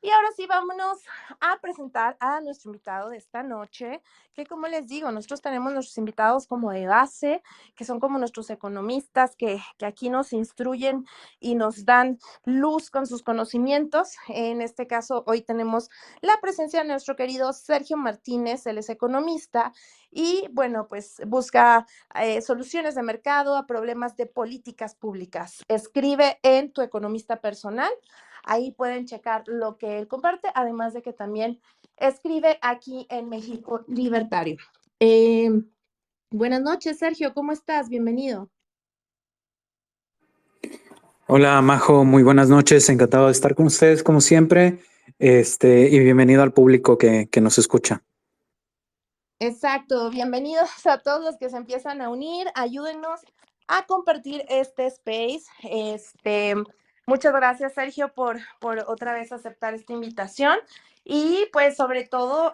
Y ahora sí, vámonos a presentar a nuestro invitado de esta noche, que como les digo, nosotros tenemos nuestros invitados como de base, que son como nuestros economistas, que aquí nos instruyen y nos dan luz con sus conocimientos. En este caso, hoy tenemos la presencia de nuestro querido Sergio Martínez, él es economista y bueno, pues busca soluciones de mercado a problemas de políticas públicas. Escribe en Tu Economista Personal. Ahí pueden checar lo que él comparte, además de que también escribe aquí en México Libertario. Eh, Buenas noches, Sergio, ¿cómo estás? Bienvenido. Hola Majo, muy buenas noches, encantado de estar con ustedes como siempre, y bienvenido al público que nos escucha. Exacto, bienvenidos a todos los que se empiezan a unir, ayúdenos a compartir este space. Muchas gracias, Sergio, por otra vez aceptar esta invitación y pues sobre todo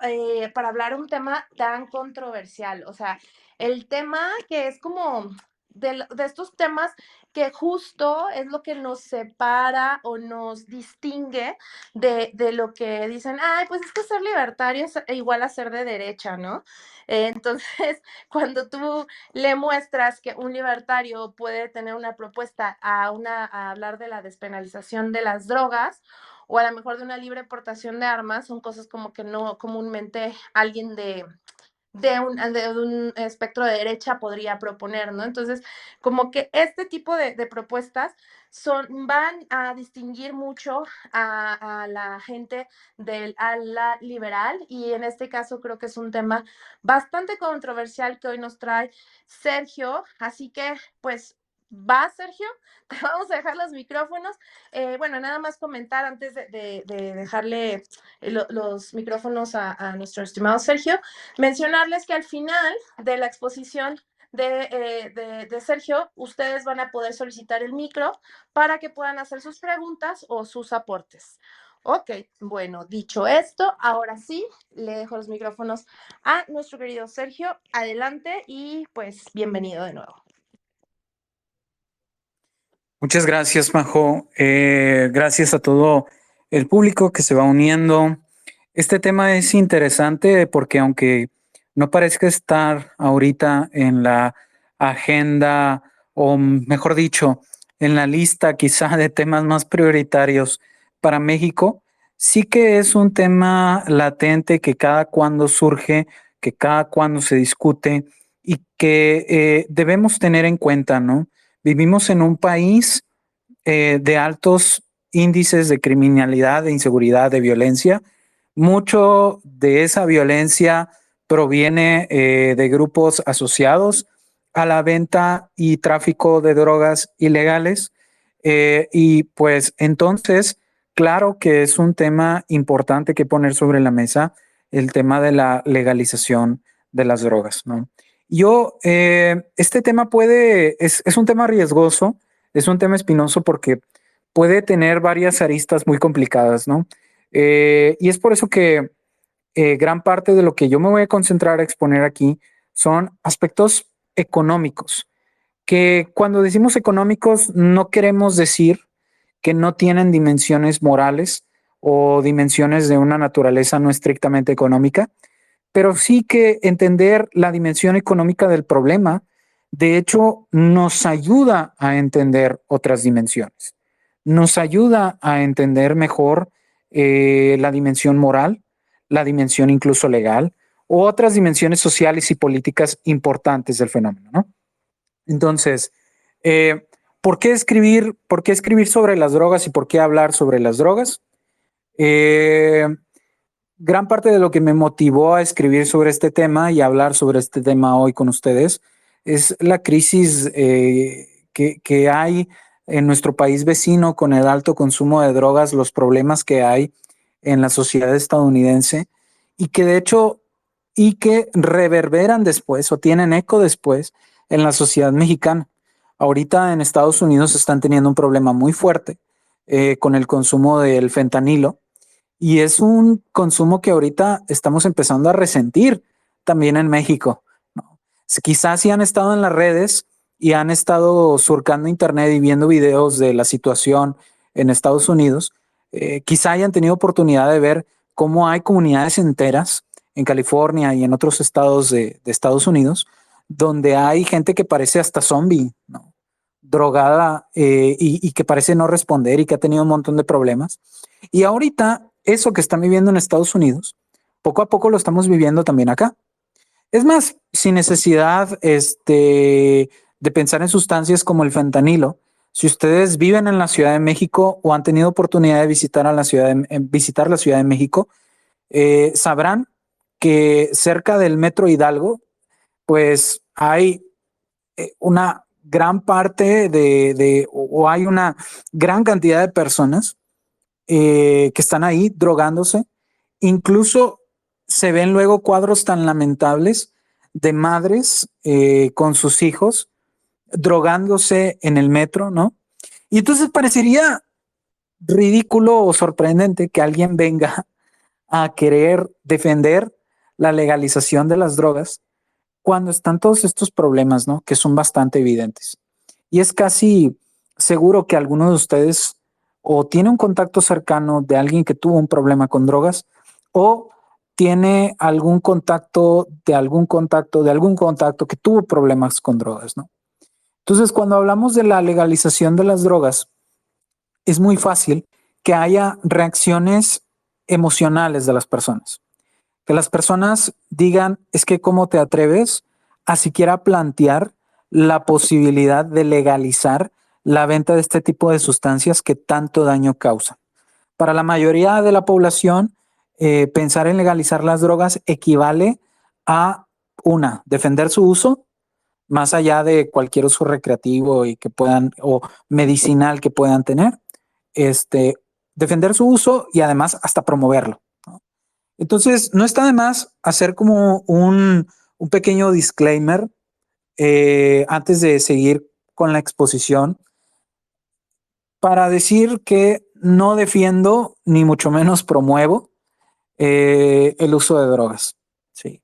para hablar un tema tan controversial, o sea, el tema que es como de estos temas que justo es lo que nos separa o nos distingue de lo que dicen, ay, pues es que ser libertario es igual a ser de derecha, ¿no? Entonces, cuando tú le muestras que un libertario puede tener una propuesta a hablar de la despenalización de las drogas o a lo mejor de una libre portación de armas, son cosas como que no comúnmente alguien de un espectro de derecha podría proponer, ¿no? Entonces, como que este tipo de propuestas van a distinguir mucho a la gente a la liberal y en este caso creo que es un tema bastante controversial que hoy nos trae Sergio, así que pues va Sergio, te vamos a dejar los micrófonos. Bueno, nada más comentar antes de dejarle los micrófonos a nuestro estimado Sergio. Mencionarles que al final de la exposición de Sergio, ustedes van a poder solicitar el micro para que puedan hacer sus preguntas o sus aportes. Ok, bueno, dicho esto, ahora sí, le dejo los micrófonos a nuestro querido Sergio. Adelante y pues bienvenido de nuevo. Muchas gracias, Majo. Gracias a todo el público que se va uniendo. Este tema es interesante porque aunque no parezca estar ahorita en la agenda, o mejor dicho, en la lista quizá de temas más prioritarios para México, sí que es un tema latente que cada cuando surge, que cada cuando se discute y que debemos tener en cuenta, ¿no? Vivimos en un país de altos índices de criminalidad, de inseguridad, de violencia. Mucho de esa violencia proviene de grupos asociados a la venta y tráfico de drogas ilegales. Y pues entonces, claro que es un tema importante que poner sobre la mesa, el tema de la legalización de las drogas, ¿no? Este tema es un tema riesgoso, es un tema espinoso porque puede tener varias aristas muy complicadas, ¿no? Y es por eso que gran parte de lo que yo me voy a concentrar a exponer aquí son aspectos económicos, que cuando decimos económicos no queremos decir que no tienen dimensiones morales o dimensiones de una naturaleza no estrictamente económica, pero sí que entender la dimensión económica del problema, de hecho, nos ayuda a entender otras dimensiones. Nos ayuda a entender mejor la dimensión moral, la dimensión incluso legal, o otras dimensiones sociales y políticas importantes del fenómeno, ¿no? Entonces, eh, por qué escribir sobre las drogas y por qué hablar sobre las drogas? Eh, Gran parte de lo que me motivó a escribir sobre este tema y hablar sobre este tema hoy con ustedes es la crisis que hay en nuestro país vecino con el alto consumo de drogas, los problemas que hay en la sociedad estadounidense y que de hecho y que reverberan después o tienen eco después en la sociedad mexicana. Ahorita en Estados Unidos están teniendo un problema muy fuerte con el consumo del fentanilo y es un consumo que ahorita estamos empezando a resentir también en México, ¿no? Quizás si han estado en las redes y han estado surcando internet y viendo videos de la situación en Estados Unidos, quizá hayan tenido oportunidad de ver cómo hay comunidades enteras en California y en otros estados de Estados Unidos, donde hay gente que parece hasta zombie, ¿no? Drogada y que parece no responder y que ha tenido un montón de problemas. Y ahorita, eso que están viviendo en Estados Unidos, poco a poco lo estamos viviendo también acá. Es más, sin necesidad de pensar en sustancias como el fentanilo, si ustedes viven en la Ciudad de México o han tenido oportunidad de visitar, visitar la Ciudad de México, sabrán que cerca del Metro Hidalgo, pues hay una gran parte o hay una gran cantidad de personas que están ahí drogándose. Incluso se ven luego cuadros tan lamentables de madres con sus hijos drogándose en el metro, ¿no? Y entonces parecería ridículo o sorprendente que alguien venga a querer defender la legalización de las drogas cuando están todos estos problemas, ¿no? Que son bastante evidentes. Y es casi seguro que alguno de ustedes o tiene un contacto cercano de alguien que tuvo un problema con drogas o tiene algún contacto de algún contacto que tuvo problemas con drogas, ¿no? Entonces, cuando hablamos de la legalización de las drogas, es muy fácil que haya reacciones emocionales de las personas. Que las personas digan, es que cómo te atreves a siquiera plantear la posibilidad de legalizar la venta de este tipo de sustancias que tanto daño causan. Para la mayoría de la población, pensar en legalizar las drogas equivale a defender su uso, más allá de cualquier uso recreativo y que puedan, o medicinal que puedan tener, defender su uso y además hasta promoverlo. Entonces, no está de más hacer como un pequeño disclaimer antes de seguir con la exposición para decir que no defiendo ni mucho menos promuevo el uso de drogas. Sí.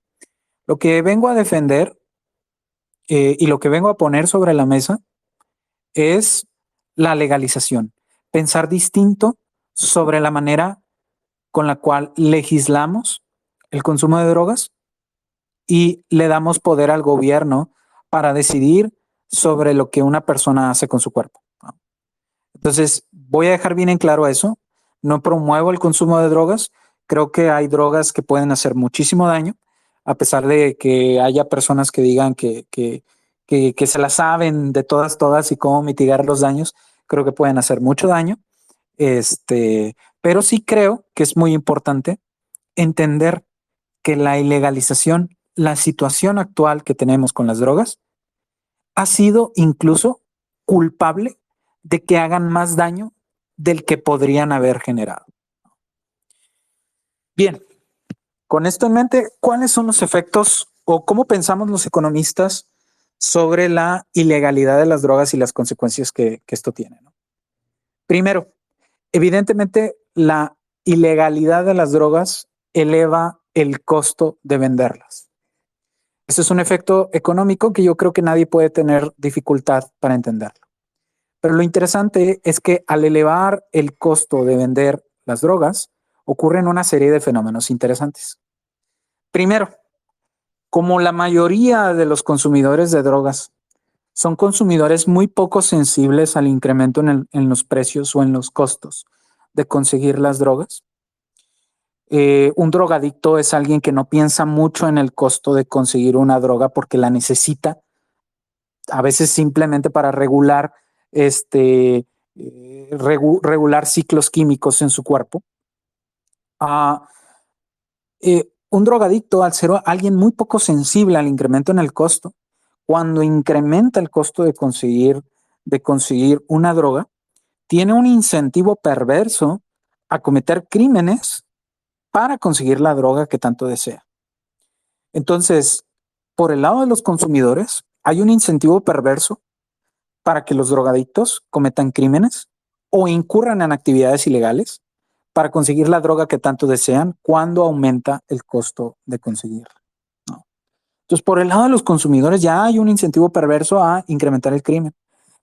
Lo que vengo a defender y lo que vengo a poner sobre la mesa es la legalización, pensar distinto sobre la manera con la cual legislamos el consumo de drogas y le damos poder al gobierno para decidir sobre lo que una persona hace con su cuerpo. Entonces, voy a dejar bien en claro eso. No promuevo el consumo de drogas. Creo que hay drogas que pueden hacer muchísimo daño, a pesar de que haya personas que digan que se las saben de todas y cómo mitigar los daños. Creo que pueden hacer mucho daño. Pero sí creo que es muy importante entender que la ilegalización, la situación actual que tenemos con las drogas, ha sido incluso culpable de que hagan más daño del que podrían haber generado. Bien, con esto en mente, ¿cuáles son los efectos o cómo pensamos los economistas sobre la ilegalidad de las drogas y las consecuencias que esto tiene? ¿No? Primero, evidentemente la ilegalidad de las drogas eleva el costo de venderlas. Ese es un efecto económico que yo creo que nadie puede tener dificultad para entenderlo. Pero lo interesante es que al elevar el costo de vender las drogas, ocurren una serie de fenómenos interesantes. Primero, como la mayoría de los consumidores de drogas son consumidores muy poco sensibles al incremento en los precios o en los costos de conseguir las drogas, un drogadicto es alguien que no piensa mucho en el costo de conseguir una droga porque la necesita, a veces simplemente para regular, regular ciclos químicos en su cuerpo. Un drogadicto, al ser alguien muy poco sensible al incremento en el costo, cuando incrementa el costo de conseguir una droga, tiene un incentivo perverso a cometer crímenes para conseguir la droga que tanto desea. Entonces, por el lado de los consumidores, hay un incentivo perverso para que los drogadictos cometan crímenes o incurran en actividades ilegales para conseguir la droga que tanto desean cuando aumenta el costo de conseguirla. ¿No? Entonces, por el lado de los consumidores ya hay un incentivo perverso a incrementar el crimen.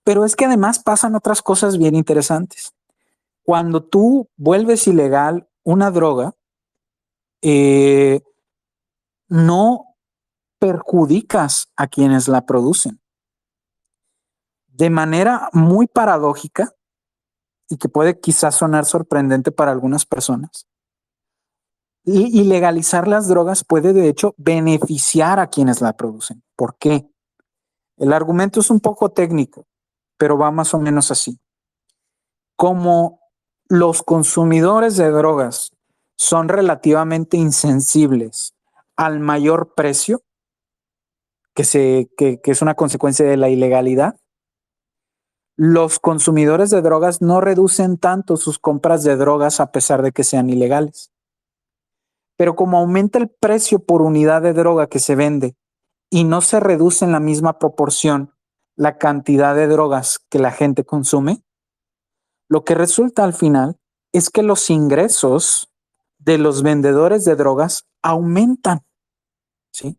Pero es que además pasan otras cosas bien interesantes. Cuando tú vuelves ilegal una droga, eh, no perjudicas a quienes la producen. De manera muy paradójica, y que puede quizás sonar sorprendente para algunas personas, y legalizar las drogas puede de hecho beneficiar a quienes la producen. ¿Por qué? El argumento es un poco técnico, pero va más o menos así. Como los consumidores de drogas son relativamente insensibles al mayor precio, que es una consecuencia de la ilegalidad, los consumidores de drogas no reducen tanto sus compras de drogas a pesar de que sean ilegales. Pero como aumenta el precio por unidad de droga que se vende y no se reduce en la misma proporción la cantidad de drogas que la gente consume, lo que resulta al final es que los ingresos de los vendedores de drogas aumentan, ¿sí?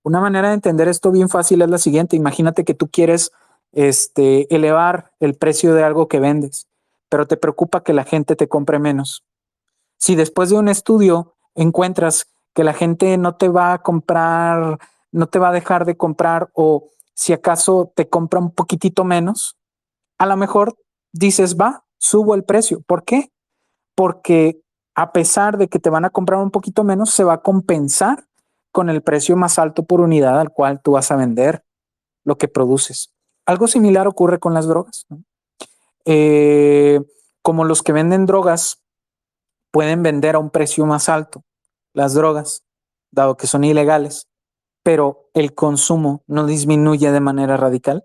Una manera de entender esto bien fácil es la siguiente. Imagínate que tú quieres elevar el precio de algo que vendes, pero te preocupa que la gente te compre menos. Si después de un estudio encuentras que la gente no te va a comprar, no te va a dejar de comprar, o si acaso te compra un poquitito menos, a lo mejor dices, va, subo el precio. ¿Por qué? Porque a pesar de que te van a comprar un poquito menos, se va a compensar con el precio más alto por unidad al cual tú vas a vender lo que produces. Algo similar ocurre con las drogas, ¿no? Eh, Como los que venden drogas pueden vender a un precio más alto las drogas, dado que son ilegales, pero el consumo no disminuye de manera radical,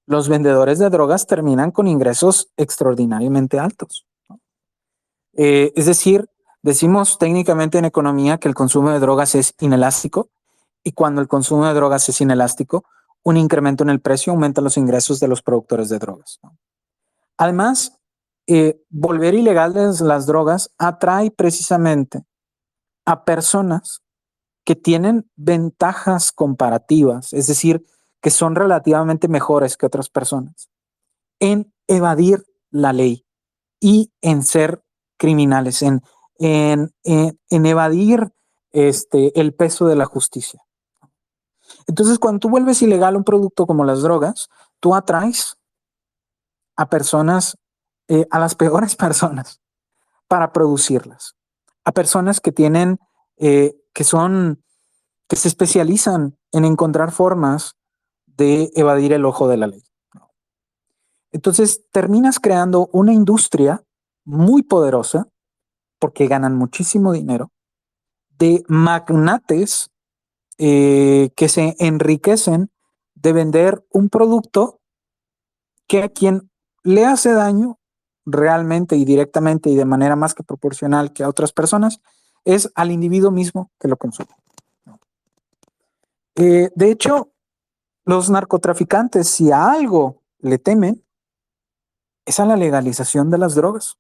los vendedores de drogas terminan con ingresos extraordinariamente altos. Es decir, decimos técnicamente en economía que el consumo de drogas es inelástico, y cuando el consumo de drogas es inelástico, un incremento en el precio aumenta los ingresos de los productores de drogas, ¿no? Además, volver ilegales las drogas atrae precisamente a personas que tienen ventajas comparativas, es decir, que son relativamente mejores que otras personas en evadir la ley y en ser criminales, en evadir el peso de la justicia. Entonces, cuando tú vuelves ilegal un producto como las drogas, tú atraes a personas, a las peores personas para producirlas, a personas que tienen, que se especializan en encontrar formas de evadir el ojo de la ley. Entonces, terminas creando una industria muy poderosa porque ganan muchísimo dinero, de magnates que se enriquecen de vender un producto que a quien le hace daño realmente y directamente y de manera más que proporcional que a otras personas es al individuo mismo que lo consume. De hecho, los narcotraficantes, si a algo le temen, es a la legalización de las drogas,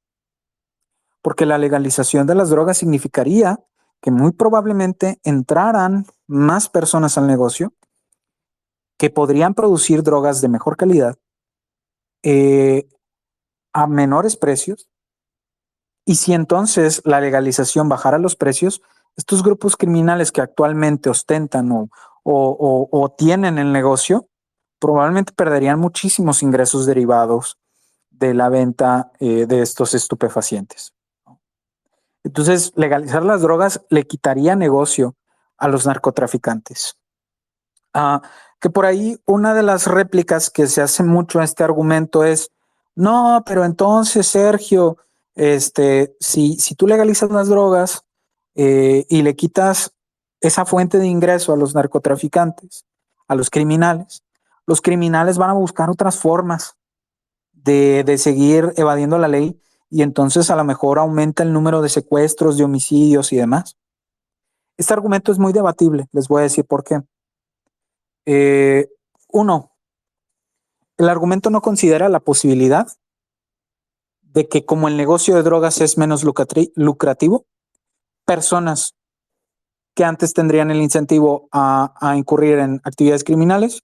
porque la legalización de las drogas significaría que muy probablemente entraran más personas al negocio que podrían producir drogas de mejor calidad, eh, a menores precios. Y si entonces la legalización bajara los precios, estos grupos criminales que actualmente ostentan o tienen el negocio, probablemente perderían muchísimos ingresos derivados de la venta de estos estupefacientes. Entonces, legalizar las drogas le quitaría negocio a los narcotraficantes. Ah, que por ahí una de las réplicas que se hace mucho a este argumento es, no, pero entonces, Sergio, si tú legalizas las drogas y le quitas esa fuente de ingreso a los narcotraficantes, a los criminales van a buscar otras formas de seguir evadiendo la ley, y entonces a lo mejor aumenta el número de secuestros, de homicidios y demás. Este argumento es muy debatible, les voy a decir por qué. Eh, Uno, el argumento no considera la posibilidad de que como el negocio de drogas es menos lucrativo, personas que antes tendrían el incentivo a incurrir en actividades criminales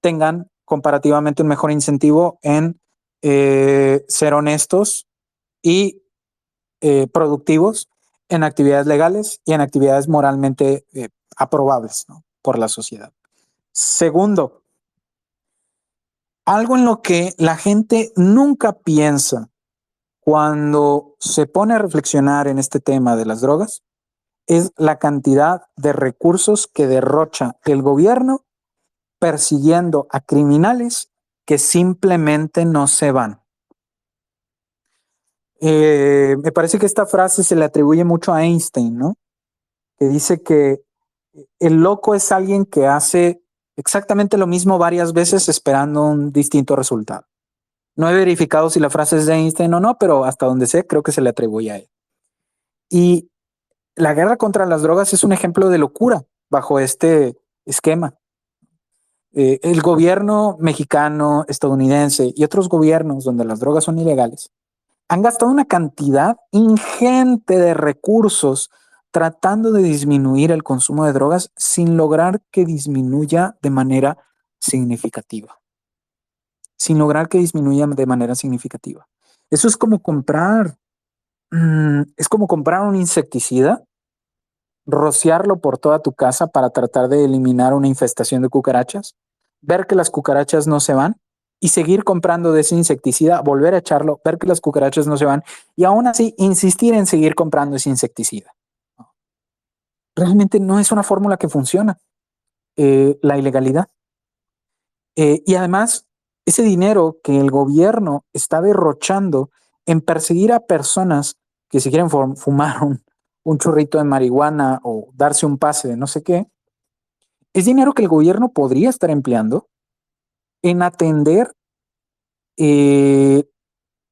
tengan comparativamente un mejor incentivo en ser honestos y productivos en actividades legales y en actividades moralmente aprobables, ¿no?, por la sociedad. Segundo, algo en lo que la gente nunca piensa cuando se pone a reflexionar en este tema de las drogas es la cantidad de recursos que derrocha el gobierno persiguiendo a criminales que simplemente no se van. Me parece que esta frase se le atribuye mucho a Einstein, ¿no?, que dice que el loco es alguien que hace exactamente lo mismo varias veces esperando un distinto resultado. No he verificado si la frase es de Einstein o no, pero hasta donde sé, creo que se le atribuye a él. Y la guerra contra las drogas es un ejemplo de locura bajo este esquema. El gobierno mexicano, estadounidense y otros gobiernos donde las drogas son ilegales han gastado una cantidad ingente de recursos tratando de disminuir el consumo de drogas sin lograr que disminuya de manera significativa. Sin lograr que disminuya de manera significativa. Eso es como comprar un insecticida, rociarlo por toda tu casa para tratar de eliminar una infestación de cucarachas, ver que las cucarachas no se van y seguir comprando de ese insecticida, volver a echarlo, ver que las cucarachas no se van y aún así insistir en seguir comprando ese insecticida. Realmente no es una fórmula que funciona. La ilegalidad. Y además, ese dinero que el gobierno está derrochando en perseguir a personas que se quieren fumar un churrito de marihuana o darse un pase de no sé qué, es dinero que el gobierno podría estar empleando en atender eh,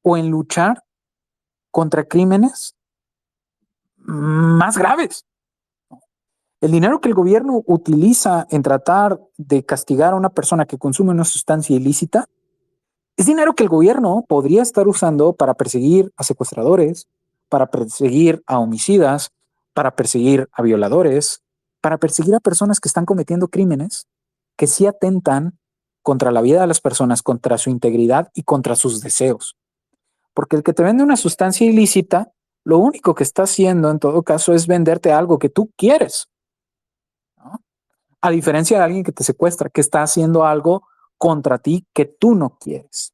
o en luchar contra crímenes más graves. El dinero que el gobierno utiliza en tratar de castigar a una persona que consume una sustancia ilícita es dinero que el gobierno podría estar usando para perseguir a secuestradores, para perseguir a homicidas, para perseguir a violadores, para perseguir a personas que están cometiendo crímenes que sí atentan contra la vida de las personas, contra su integridad y contra sus deseos. Porque el que te vende una sustancia ilícita, lo único que está haciendo en todo caso es venderte algo que tú quieres, ¿no? A diferencia de alguien que te secuestra, que está haciendo algo contra ti que tú no quieres.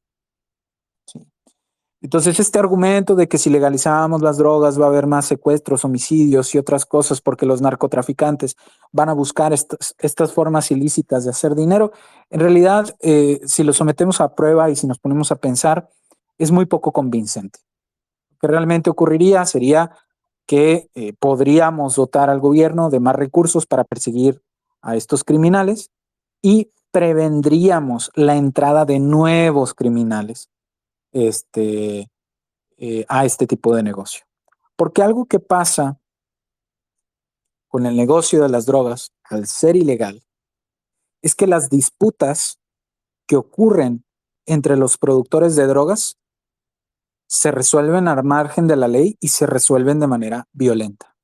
¿Sí? Entonces, este argumento de que si legalizamos las drogas va a haber más secuestros, homicidios y otras cosas porque los narcotraficantes van a buscar estas formas ilícitas de hacer dinero, en realidad, si lo sometemos a prueba y si nos ponemos a pensar, es muy poco convincente. Lo que realmente ocurriría sería que podríamos dotar al gobierno de más recursos para perseguir a estos criminales y prevendríamos la entrada de nuevos criminales a este tipo de negocio. Porque algo que pasa con el negocio de las drogas, al ser ilegal, es que las disputas que ocurren entre los productores de drogas se resuelven al margen de la ley y se resuelven de manera violenta.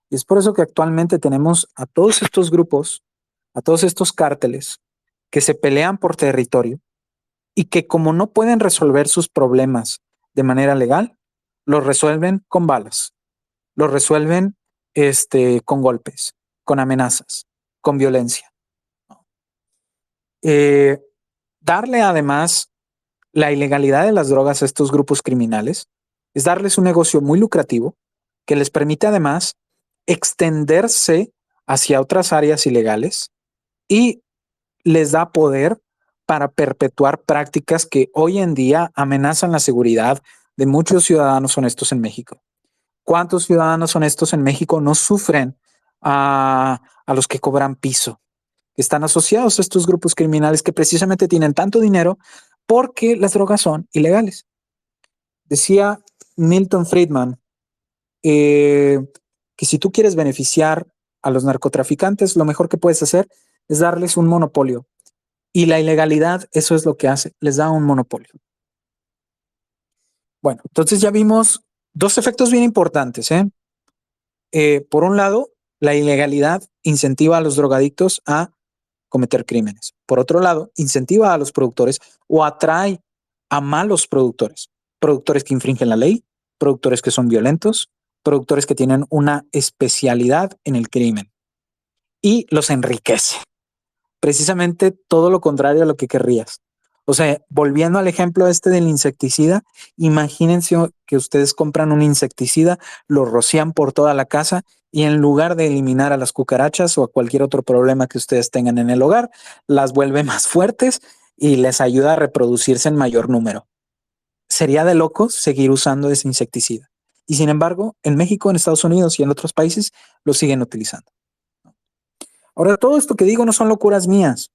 Y es por eso que actualmente tenemos a todos estos grupos, a todos estos cárteles que se pelean por territorio y que como no pueden resolver sus problemas de manera legal, los resuelven con balas, los resuelven con golpes, con amenazas, con violencia. Eh, Darle además la ilegalidad de las drogas a estos grupos criminales es darles un negocio muy lucrativo que les permite además extenderse hacia otras áreas ilegales y les da poder para perpetuar prácticas que hoy en día amenazan la seguridad de muchos ciudadanos honestos en México. ¿Cuántos ciudadanos honestos en México no sufren a los que cobran piso? Que están asociados a estos grupos criminales que precisamente tienen tanto dinero porque las drogas son ilegales. Decía Milton Friedman que si tú quieres beneficiar a los narcotraficantes, lo mejor que puedes hacer es darles un monopolio. Y la ilegalidad, eso es lo que hace, les da un monopolio. Bueno, entonces ya vimos dos efectos bien importantes. Por un lado, la ilegalidad incentiva a los drogadictos a cometer crímenes. Por otro lado, incentiva a los productores o atrae a malos productores, productores que infringen la ley, productores que son violentos, productores que tienen una especialidad en el crimen y los enriquece. Precisamente todo lo contrario a lo que querrías. O sea, volviendo al ejemplo este del insecticida, imagínense que ustedes compran un insecticida, lo rocian por toda la casa y en lugar de eliminar a las cucarachas o a cualquier otro problema que ustedes tengan en el hogar, las vuelve más fuertes y les ayuda a reproducirse en mayor número. Sería de locos seguir usando ese insecticida. Y sin embargo, en México, en Estados Unidos y en otros países lo siguen utilizando. Ahora, todo esto que digo no son locuras mías.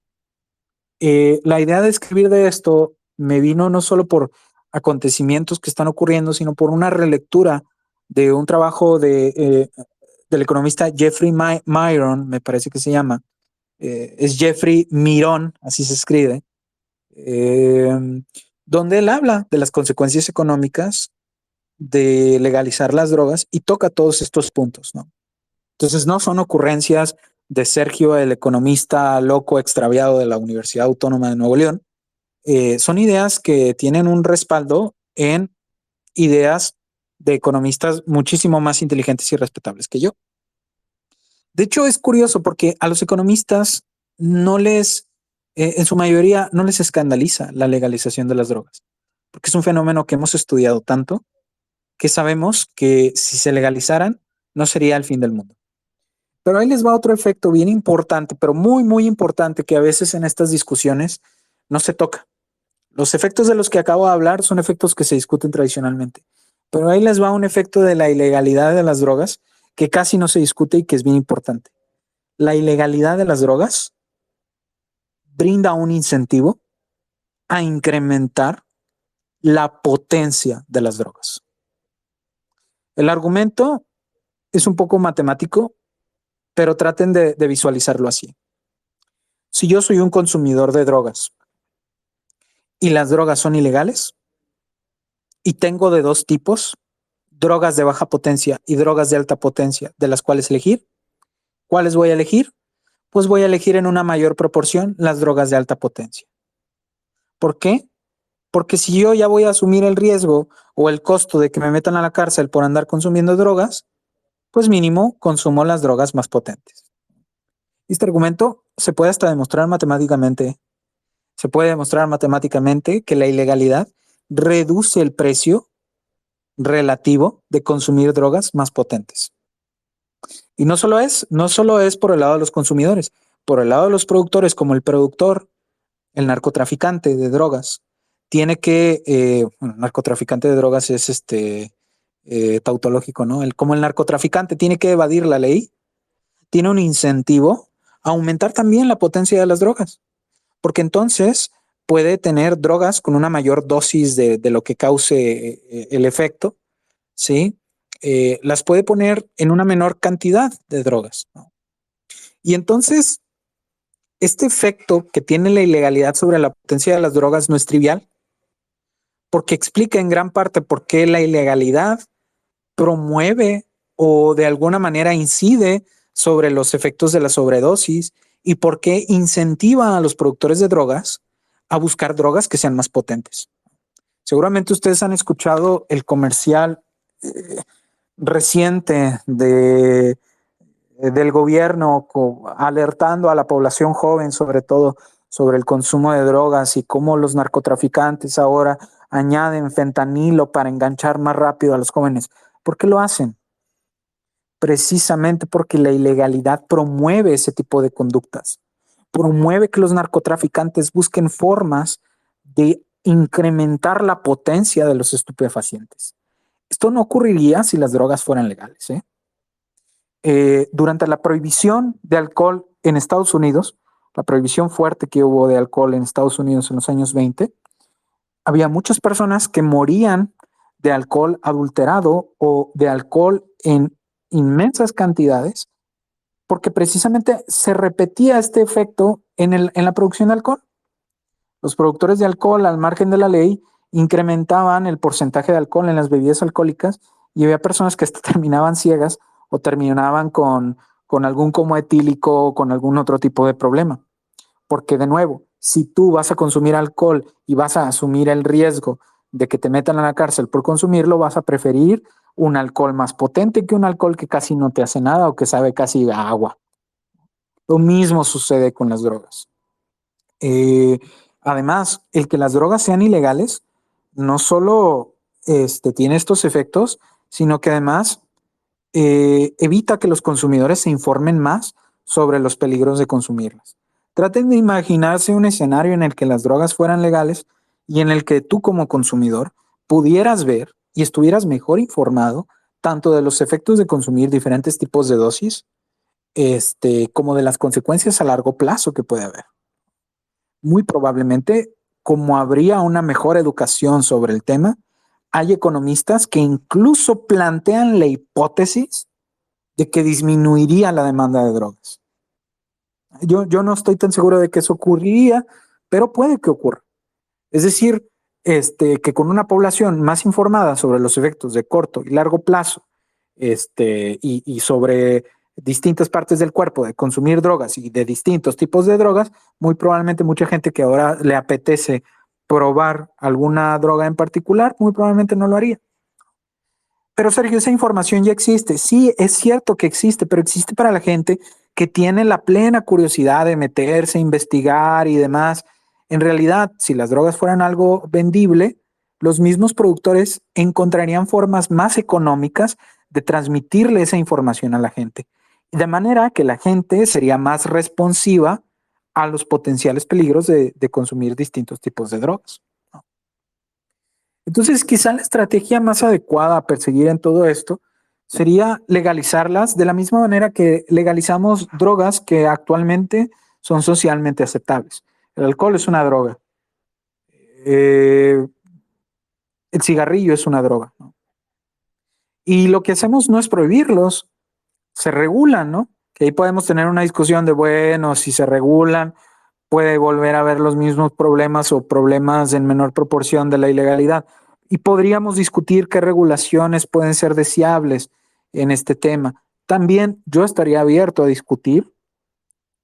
La idea de escribir de esto me vino no solo por acontecimientos que están ocurriendo, sino por una relectura de un trabajo del economista Jeffrey Miron, me parece que se llama. Es Jeffrey Mirón, así se escribe, eh, donde él habla de las consecuencias económicas de legalizar las drogas y toca todos estos puntos, ¿no? Entonces no son ocurrencias de Sergio, el economista loco extraviado de la Universidad Autónoma de Nuevo León. Son ideas que tienen un respaldo en ideas de economistas muchísimo más inteligentes y respetables que yo. De hecho, es curioso porque a los economistas no les, en su mayoría, no les escandaliza la legalización de las drogas, porque es un fenómeno que hemos estudiado tanto que sabemos que si se legalizaran, no sería el fin del mundo. Pero ahí les va otro efecto bien importante, pero muy, muy importante, que a veces en estas discusiones no se toca. Los efectos de los que acabo de hablar son efectos que se discuten tradicionalmente, pero ahí les va un efecto de la ilegalidad de las drogas que casi no se discute y que es bien importante. La ilegalidad de las drogas brinda un incentivo a incrementar la potencia de las drogas. El argumento es un poco matemático, pero traten de visualizarlo así. Si yo soy un consumidor de drogas y las drogas son ilegales y tengo de dos tipos, drogas de baja potencia y drogas de alta potencia, de las cuales elegir, ¿cuáles voy a elegir? Pues voy a elegir en una mayor proporción las drogas de alta potencia. ¿Por qué? Porque si yo ya voy a asumir el riesgo o el costo de que me metan a la cárcel por andar consumiendo drogas, pues mínimo consumo las drogas más potentes. Este argumento se puede hasta demostrar matemáticamente. Se puede demostrar matemáticamente que la ilegalidad reduce el precio relativo de consumir drogas más potentes. Y no solo es por el lado de los consumidores, por el lado de los productores, como el productor, el narcotraficante de drogas, tiene que, bueno, narcotraficante de drogas es tautológico, ¿no? Como el narcotraficante tiene que evadir la ley, tiene un incentivo a aumentar también la potencia de las drogas, porque entonces puede tener drogas con una mayor dosis de lo que cause el efecto, ¿sí? Las puede poner en una menor cantidad de drogas, ¿no? Y entonces, este efecto que tiene la ilegalidad sobre la potencia de las drogas no es trivial, porque explica en gran parte por qué la ilegalidad promueve o de alguna manera incide sobre los efectos de la sobredosis y por qué incentiva a los productores de drogas a buscar drogas que sean más potentes. Seguramente ustedes han escuchado el comercial reciente del gobierno alertando a la población joven, sobre todo sobre el consumo de drogas y cómo los narcotraficantes ahora añaden fentanilo para enganchar más rápido a los jóvenes. ¿Por qué lo hacen? Precisamente porque la ilegalidad promueve ese tipo de conductas. Promueve que los narcotraficantes busquen formas de incrementar la potencia de los estupefacientes. Esto no ocurriría si las drogas fueran legales, ¿eh? Durante la prohibición de alcohol en Estados Unidos, la prohibición fuerte que hubo de alcohol en Estados Unidos en los años 20, había muchas personas que morían de alcohol adulterado o de alcohol en inmensas cantidades, porque precisamente se repetía este efecto en la producción de alcohol. Los productores de alcohol, al margen de la ley, incrementaban el porcentaje de alcohol en las bebidas alcohólicas y había personas que hasta terminaban ciegas o terminaban con algún coma etílico o con algún otro tipo de problema. Porque de nuevo, si tú vas a consumir alcohol y vas a asumir el riesgo de que te metan a la cárcel por consumirlo, vas a preferir un alcohol más potente que un alcohol que casi no te hace nada o que sabe casi a agua. Lo mismo sucede con las drogas. Eh, Además, el que las drogas sean ilegales no solo tiene estos efectos, sino que además evita que los consumidores se informen más sobre los peligros de consumirlas. Traten de imaginarse un escenario en el que las drogas fueran legales y en el que tú como consumidor pudieras ver y estuvieras mejor informado tanto de los efectos de consumir diferentes tipos de dosis, como de las consecuencias a largo plazo que puede haber. Muy probablemente, como habría una mejor educación sobre el tema, hay economistas que incluso plantean la hipótesis de que disminuiría la demanda de drogas. Yo no estoy tan seguro de que eso ocurriría, pero puede que ocurra. Es decir, que con una población más informada sobre los efectos de corto y largo plazo, y sobre distintas partes del cuerpo de consumir drogas y de distintos tipos de drogas, muy probablemente mucha gente que ahora le apetece probar alguna droga en particular, muy probablemente no lo haría. Pero Sergio, esa información ya existe. Sí, es cierto que existe, pero existe para la gente que tiene la plena curiosidad de meterse, investigar y demás. En realidad, si las drogas fueran algo vendible, los mismos productores encontrarían formas más económicas de transmitirle esa información a la gente. De manera que la gente sería más responsiva a los potenciales peligros de consumir distintos tipos de drogas. Entonces, quizá la estrategia más adecuada a perseguir en todo esto sería legalizarlas de la misma manera que legalizamos drogas que actualmente son socialmente aceptables. El alcohol es una droga. Eh, el cigarrillo es una droga, ¿no? Y lo que hacemos no es prohibirlos, se regulan, ¿no? Que ahí podemos tener una discusión de, bueno, si se regulan, puede volver a haber los mismos problemas o problemas en menor proporción de la ilegalidad. Y podríamos discutir qué regulaciones pueden ser deseables en este tema. También yo estaría abierto a discutir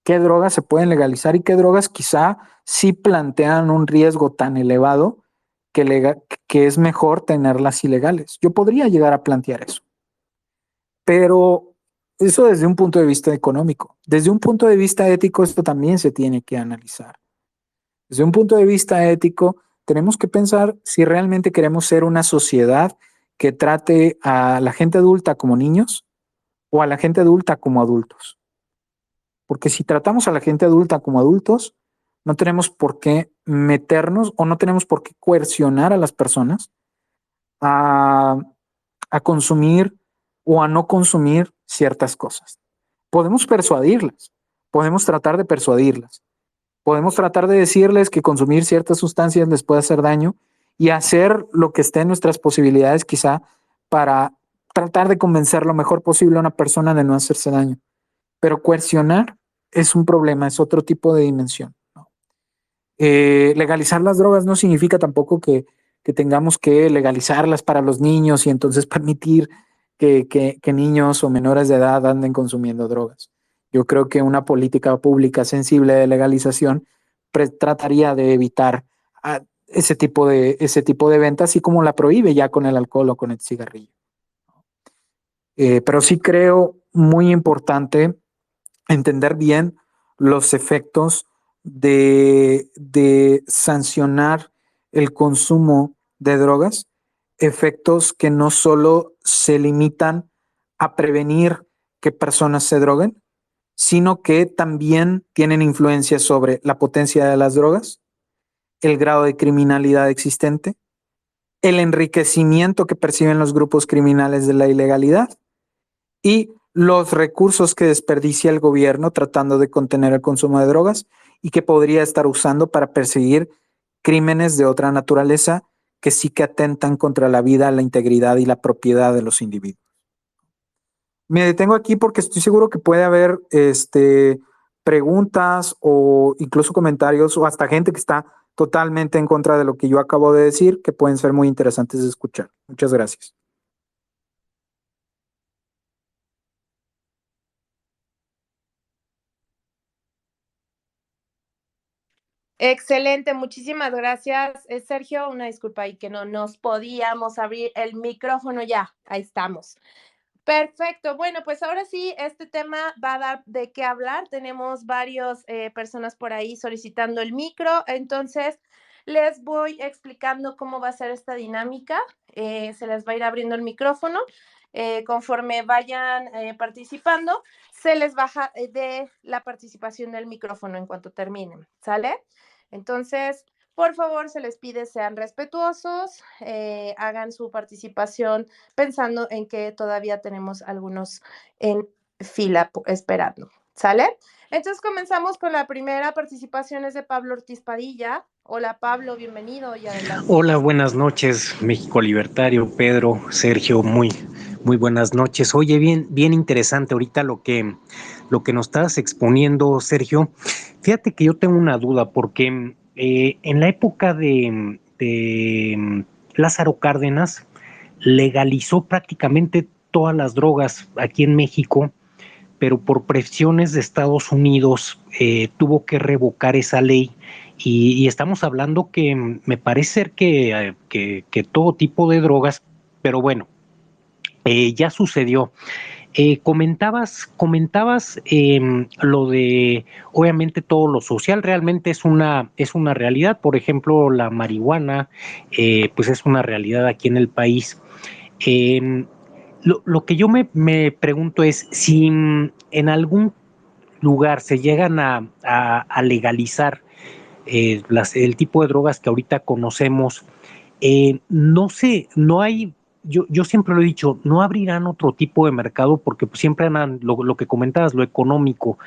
qué drogas se pueden legalizar y qué drogas quizá sí plantean un riesgo tan elevado que es mejor tenerlas ilegales. Yo podría llegar a plantear eso, pero eso desde un punto de vista económico. Desde un punto de vista ético, esto también se tiene que analizar. Desde un punto de vista ético, tenemos que pensar si realmente queremos ser una sociedad que trate a la gente adulta como niños o a la gente adulta como adultos. Porque si tratamos a la gente adulta como adultos, no tenemos por qué meternos o no tenemos por qué coercionar a las personas a, a consumir o a no consumir ciertas cosas. Podemos persuadirlas, podemos tratar de persuadirlas, podemos tratar de decirles que consumir ciertas sustancias les puede hacer daño y hacer lo que esté en nuestras posibilidades quizá para tratar de convencer lo mejor posible a una persona de no hacerse daño. Pero coercionar es un problema, es otro tipo de dimensión, ¿no? Legalizar las drogas no significa tampoco que tengamos que legalizarlas para los niños y entonces permitir que niños o menores de edad anden consumiendo drogas. Yo creo que una política pública sensible de legalización trataría de evitar ese tipo de ventas, así como la prohíbe ya con el alcohol o con el cigarrillo. Pero sí creo muy importante entender bien los efectos de sancionar el consumo de drogas, efectos que no solo se limitan a prevenir que personas se droguen, sino que también tienen influencia sobre la potencia de las drogas, el grado de criminalidad existente, el enriquecimiento que perciben los grupos criminales de la ilegalidad y los recursos que desperdicia el gobierno tratando de contener el consumo de drogas y que podría estar usando para perseguir crímenes de otra naturaleza que sí que atentan contra la vida, la integridad y la propiedad de los individuos. Me detengo aquí porque estoy seguro que puede haber preguntas o incluso comentarios o hasta gente que está totalmente en contra de lo que yo acabo de decir que pueden ser muy interesantes de escuchar. Muchas gracias. Excelente, muchísimas gracias, Sergio. Una disculpa ahí que no nos podíamos abrir el micrófono ya. Ahí estamos. Perfecto. Bueno, pues ahora sí, este tema va a dar de qué hablar. Tenemos varias personas por ahí solicitando el micro, entonces les voy explicando cómo va a ser esta dinámica. Se les va a ir abriendo el micrófono. Conforme vayan participando, se les baja de la participación del micrófono en cuanto terminen, ¿sale? Entonces, por favor, se les pide sean respetuosos, hagan su participación pensando en que todavía tenemos algunos en fila esperando, ¿sale? Entonces comenzamos con la primera participación, es de Pablo Ortiz Padilla. Hola Pablo, bienvenido y adelante. Hola, buenas noches, México Libertario, Pedro, Sergio, muy buenas noches. Oye, bien interesante ahorita lo que nos estás exponiendo, Sergio. Fíjate que yo tengo una duda, porque en la época de Lázaro Cárdenas legalizó prácticamente todas las drogas aquí en México, pero por presiones de Estados Unidos tuvo que revocar esa ley y estamos hablando que me parece ser que todo tipo de drogas, pero bueno, ya sucedió. Comentabas lo de, obviamente todo lo social realmente es una realidad, por ejemplo, la marihuana, pues es una realidad aquí en el país. Eh, lo que yo me pregunto es si en algún lugar se llegan a legalizar el tipo de drogas que ahorita conocemos, no sé, no hay, yo siempre lo he dicho, no abrirán otro tipo de mercado porque pues, siempre andan, lo que comentabas, lo económico,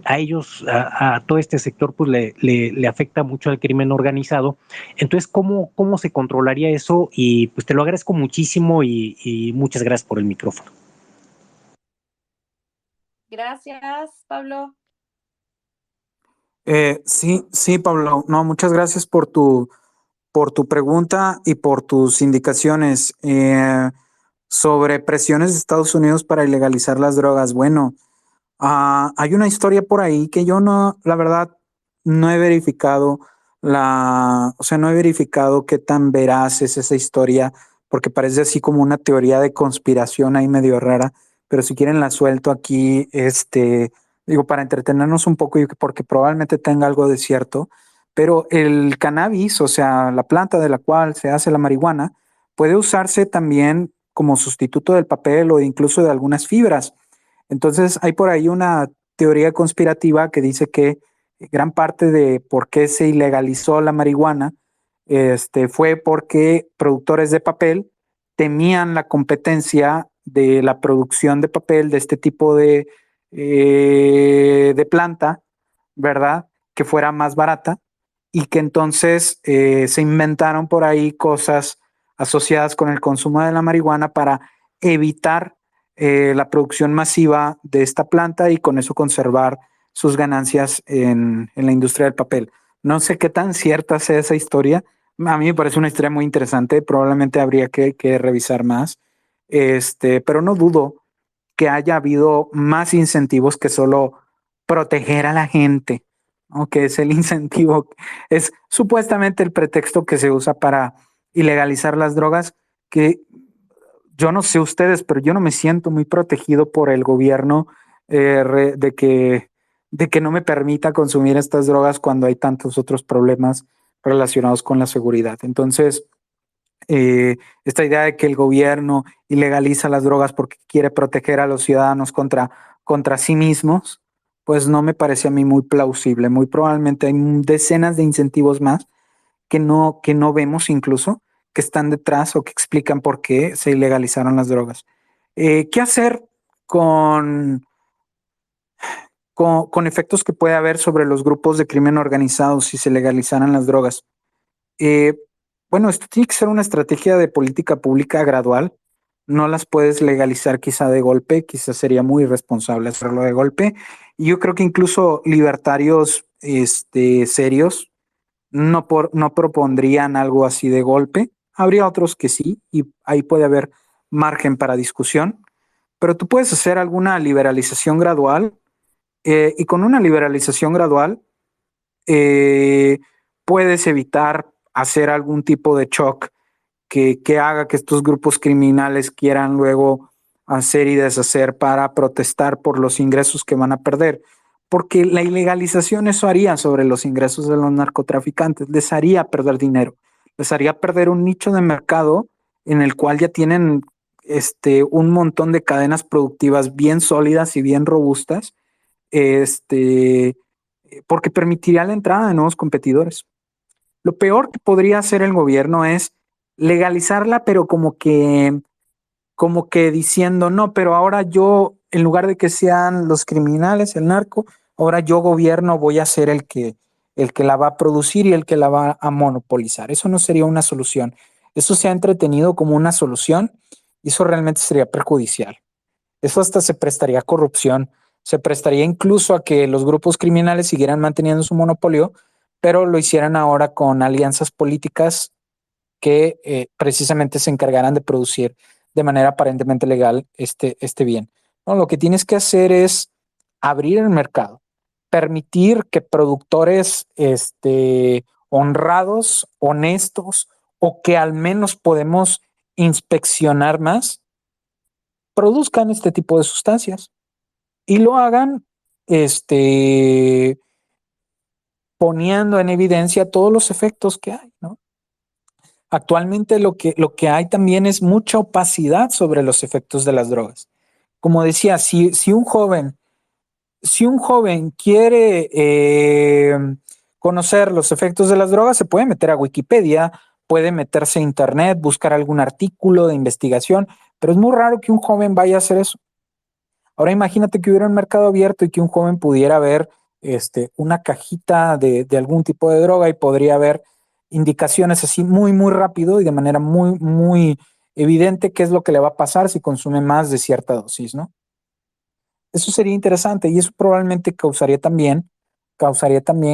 a ellos, a todo este sector, pues le afecta mucho al crimen organizado. Entonces, ¿cómo se controlaría eso? Y pues te lo agradezco muchísimo y muchas gracias por el micrófono. Gracias, Pablo. Sí, Pablo. No, muchas gracias por tu pregunta y por tus indicaciones sobre presiones de Estados Unidos para ilegalizar las drogas. Bueno, hay una historia por ahí que yo no, la verdad, no he verificado o sea, no he verificado qué tan veraz es esa historia, porque parece así como una teoría de conspiración ahí medio rara, pero si quieren la suelto aquí, digo, para entretenernos un poco y porque probablemente tenga algo de cierto, pero el cannabis, o sea, la planta de la cual se hace la marihuana, puede usarse también como sustituto del papel o incluso de algunas fibras. Entonces hay por ahí una teoría conspirativa que dice que gran parte de por qué se ilegalizó la marihuana fue porque productores de papel temían la competencia de la producción de papel de este tipo de planta, ¿verdad? Que fuera más barata y que entonces se inventaron por ahí cosas asociadas con el consumo de la marihuana para evitar la producción masiva de esta planta y con eso conservar sus ganancias en la industria del papel. No sé qué tan cierta sea esa historia. A mí me parece una historia muy interesante. Probablemente habría que revisar más. Pero no dudo que haya habido más incentivos que solo proteger a la gente, ¿no? Que es el incentivo, es supuestamente el pretexto que se usa para ilegalizar las drogas, que yo no sé ustedes, pero yo no me siento muy protegido por el gobierno de que no me permita consumir estas drogas cuando hay tantos otros problemas relacionados con la seguridad. Entonces, esta idea de que el gobierno ilegaliza las drogas porque quiere proteger a los ciudadanos contra sí mismos, pues no me parece a mí muy plausible. Muy probablemente hay decenas de incentivos más que no vemos incluso, que están detrás o que explican por qué se ilegalizaron las drogas. ¿Qué hacer con, con efectos que puede haber sobre los grupos de crimen organizado si se legalizaran las drogas? Eh, bueno, esto tiene que ser una estrategia de política pública gradual. No las puedes legalizar quizá de golpe, quizá sería muy irresponsable hacerlo de golpe. Y yo creo que incluso libertarios serios no propondrían algo así de golpe. Habría otros que sí, y ahí puede haber margen para discusión, pero tú puedes hacer alguna liberalización gradual y con una liberalización gradual eh, puedes evitar hacer algún tipo de shock que haga que estos grupos criminales quieran luego hacer y deshacer para protestar por los ingresos que van a perder. Porque la ilegalización eso haría sobre los ingresos de los narcotraficantes, les haría perder dinero, les haría perder un nicho de mercado en el cual ya tienen un montón de cadenas productivas bien sólidas y bien robustas, este, porque permitiría la entrada de nuevos competidores. Lo peor que podría hacer el gobierno es legalizarla, pero como que diciendo, no, pero ahora yo, en lugar de que sean los criminales, el narco, ahora yo gobierno voy a ser el que la va a producir y el que la va a monopolizar. Eso no sería una solución. Eso se ha entretenido como una solución y eso realmente sería perjudicial. Eso hasta se prestaría a corrupción, se prestaría incluso a que los grupos criminales siguieran manteniendo su monopolio, pero lo hicieran ahora con alianzas políticas que precisamente se encargaran de producir de manera aparentemente legal este bien. No, lo que tienes que hacer es abrir el mercado, permitir que productores honrados, honestos o que al menos podemos inspeccionar más, produzcan este tipo de sustancias y lo hagan poniendo en evidencia todos los efectos que hay, ¿no? Actualmente lo que hay también es mucha opacidad sobre los efectos de las drogas. Como decía, si un joven quiere conocer los efectos de las drogas, se puede meter a Wikipedia, puede meterse a internet, buscar algún artículo de investigación, pero es muy raro que un joven vaya a hacer eso. Ahora imagínate que hubiera un mercado abierto y que un joven pudiera ver una cajita de algún tipo de droga y podría ver indicaciones así muy, muy rápido y de manera muy, muy evidente qué es lo que le va a pasar si consume más de cierta dosis, ¿no? Eso sería interesante y eso probablemente causaría también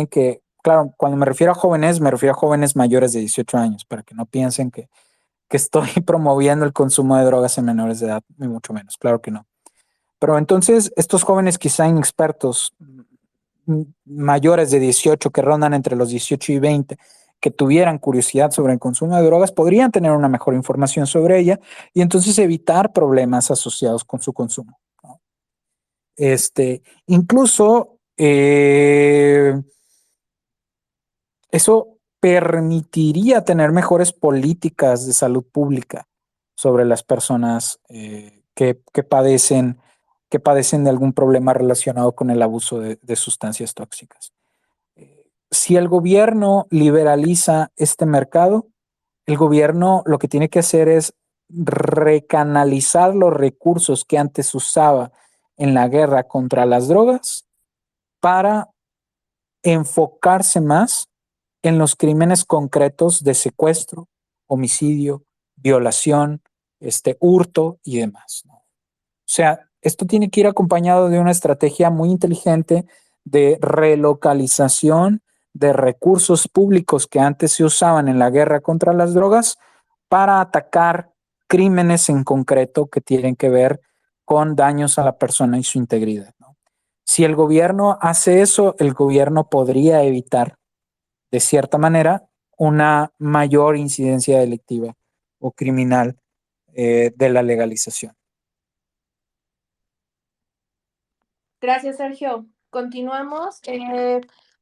que, claro, cuando me refiero a jóvenes mayores de 18 años, para que no piensen que estoy promoviendo el consumo de drogas en menores de edad, ni mucho menos, claro que no. Pero entonces estos jóvenes quizá inexpertos, mayores de 18, que rondan entre los 18 y 20, que tuvieran curiosidad sobre el consumo de drogas, podrían tener una mejor información sobre ella y entonces evitar problemas asociados con su consumo, ¿no? Incluso eso permitiría tener mejores políticas de salud pública sobre las personas que padecen de algún problema relacionado con el abuso de sustancias tóxicas. Si el gobierno liberaliza este mercado, el gobierno lo que tiene que hacer es recanalizar los recursos que antes usaba en la guerra contra las drogas para enfocarse más en los crímenes concretos de secuestro, homicidio, violación, hurto y demás, ¿no? O sea, esto tiene que ir acompañado de una estrategia muy inteligente de relocalización de recursos públicos que antes se usaban en la guerra contra las drogas para atacar crímenes en concreto que tienen que ver con daños a la persona y su integridad, ¿no? Si el gobierno hace eso, el gobierno podría evitar, de cierta manera, una mayor incidencia delictiva o criminal de la legalización. Gracias, Sergio. Continuamos.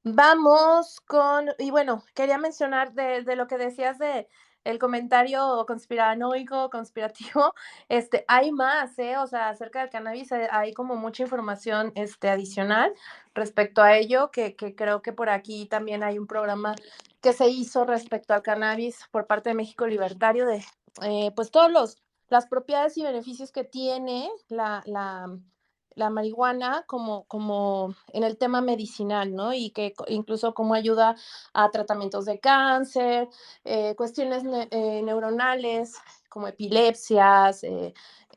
Vamos con, y bueno, quería mencionar de lo que decías de el comentario conspiranoico, conspirativo, hay más, o sea, acerca del cannabis hay como mucha información, adicional respecto a ello, que creo que por aquí también hay un programa que se hizo respecto al cannabis por parte de México Libertario, de pues las propiedades y beneficios que tiene la marihuana como en el tema medicinal, ¿no? Y que incluso cómo ayuda a tratamientos de cáncer, cuestiones neuronales como epilepsias,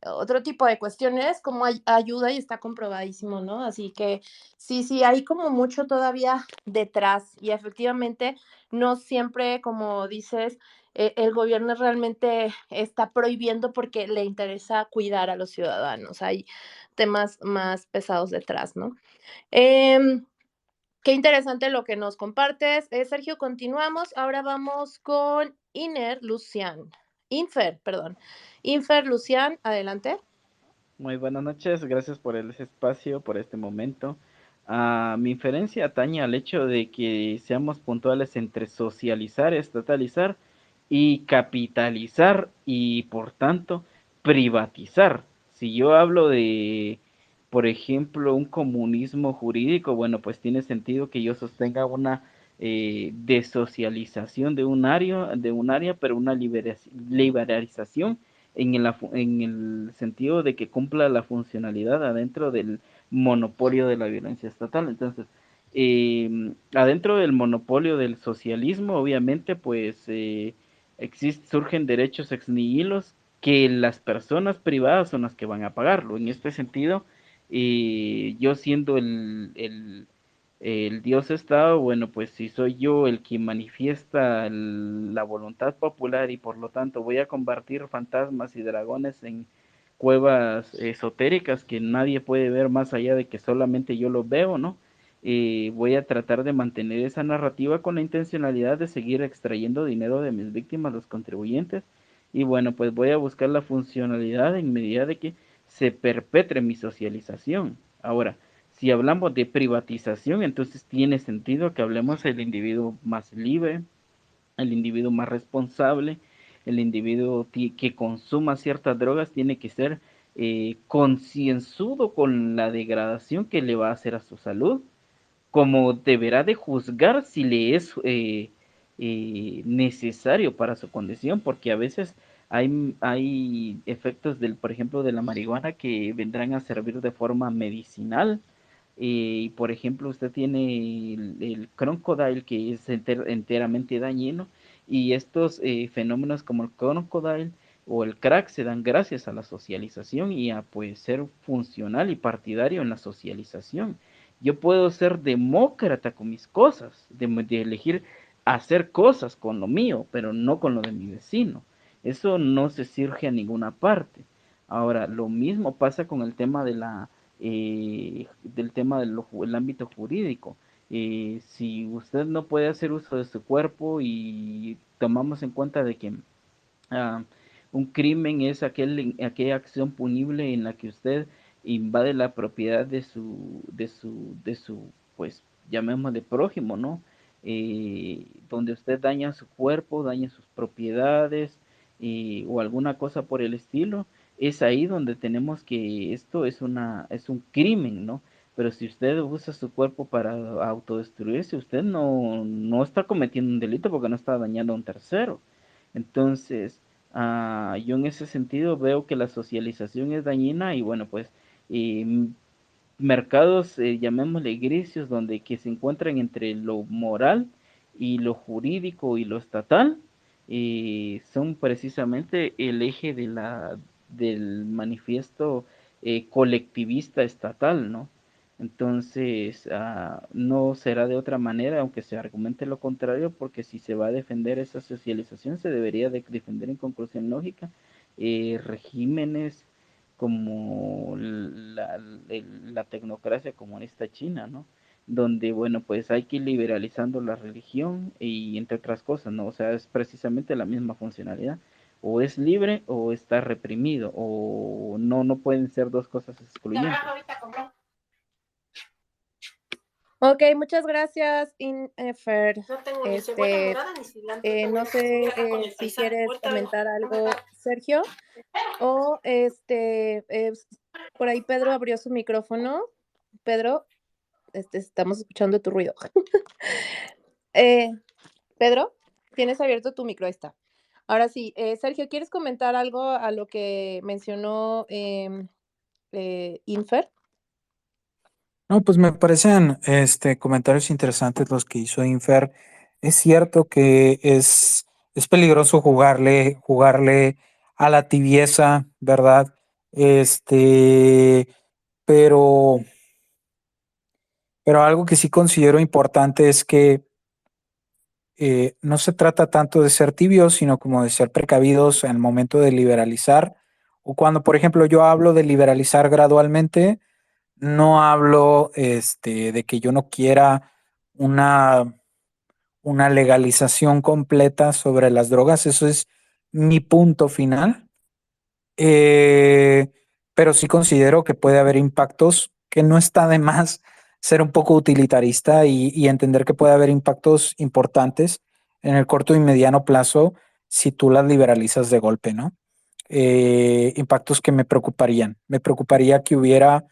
otro tipo de cuestiones, como ayuda y está comprobadísimo, ¿no? Así que sí, hay como mucho todavía detrás y efectivamente no siempre, como dices, el gobierno realmente está prohibiendo porque le interesa cuidar a los ciudadanos. Hay temas más pesados detrás, ¿no? Eh, Qué interesante lo que nos compartes. Sergio, continuamos. Ahora vamos con Infer, perdón. Infer Lucian, adelante. Muy buenas noches, gracias por el espacio, por este momento. Mi inferencia atañe al hecho de que seamos puntuales entre socializar, estatalizar y capitalizar y por tanto privatizar. Si yo hablo de, por ejemplo, un comunismo jurídico, bueno, pues tiene sentido que yo sostenga una desocialización de un área, pero una liberalización en el sentido de que cumpla la funcionalidad adentro del monopolio de la violencia estatal. Entonces, adentro del monopolio del socialismo, obviamente, pues surgen derechos ex nihilos que las personas privadas son las que van a pagarlo. En este sentido, yo siendo el Dios Estado, bueno, pues si soy yo el que manifiesta la voluntad popular y por lo tanto voy a convertir fantasmas y dragones en cuevas esotéricas que nadie puede ver más allá de que solamente yo los veo, ¿no? Voy a tratar de mantener esa narrativa con la intencionalidad de seguir extrayendo dinero de mis víctimas, los contribuyentes, y bueno, pues voy a buscar la funcionalidad en medida de que se perpetre mi socialización. Ahora, si hablamos de privatización, entonces tiene sentido que hablemos del individuo más libre, el individuo más responsable, el individuo que consuma ciertas drogas tiene que ser concienzudo con la degradación que le va a hacer a su salud, como deberá de juzgar si le es necesario para su condición, porque a veces hay efectos del, por ejemplo, de la marihuana que vendrán a servir de forma medicinal. Y por ejemplo, usted tiene el crocodile que es enteramente dañino, y estos fenómenos como el crocodile o el crack se dan gracias a la socialización y a pues ser funcional y partidario en la socialización. Yo puedo ser demócrata con mis cosas, de elegir hacer cosas con lo mío, pero no con lo de mi vecino. Eso no se surge a ninguna parte. Ahora, lo mismo pasa con el tema del tema del ámbito jurídico. Si usted no puede hacer uso de su cuerpo y tomamos en cuenta de que ah, un crimen es aquella acción punible en la que usted invade la propiedad de su, pues, llamémosle prójimo, ¿no? Donde usted daña su cuerpo, daña sus propiedades o alguna cosa por el estilo, es ahí donde tenemos que esto es un crimen, ¿no? Pero si usted usa su cuerpo para autodestruirse, usted no está cometiendo un delito porque no está dañando a un tercero. Entonces, yo en ese sentido veo que la socialización es dañina y bueno, pues eh, mercados, llamémosle grises, donde que se encuentran entre lo moral y lo jurídico y lo estatal, son precisamente el eje del manifiesto colectivista estatal, ¿no? Entonces, no será de otra manera, aunque se argumente lo contrario, porque si se va a defender esa socialización, se debería de defender en conclusión lógica regímenes como la tecnocracia comunista china, ¿no? Donde, bueno, pues hay que ir liberalizando la religión y entre otras cosas, ¿no? O sea, es precisamente la misma funcionalidad. O es libre o está reprimido, o no pueden ser dos cosas excluyentes. Ok, muchas gracias, Infer. No tengo ni cebolla morada ni cilantro. No sé si quieres comentar algo, Sergio, o por ahí Pedro abrió su micrófono. Pedro, estamos escuchando tu ruido. Pedro, tienes abierto tu micro, ahí está. Ahora sí, Sergio, ¿quieres comentar algo a lo que mencionó Infer? No, pues me parecen comentarios interesantes los que hizo Infer. Es cierto que es peligroso jugarle a la tibieza, ¿verdad? Pero, pero algo que sí considero importante es que no se trata tanto de ser tibios, sino como de ser precavidos en el momento de liberalizar. O cuando, por ejemplo, yo hablo de liberalizar gradualmente, no hablo de que yo no quiera una, una legalización completa sobre las drogas. Eso es mi punto final. Eh, pero sí considero que puede haber impactos, que no está de más ser un poco utilitarista y entender que puede haber impactos importantes en el corto y mediano plazo si tú las liberalizas de golpe, ¿no? Impactos que me preocuparían. Me preocuparía que hubiera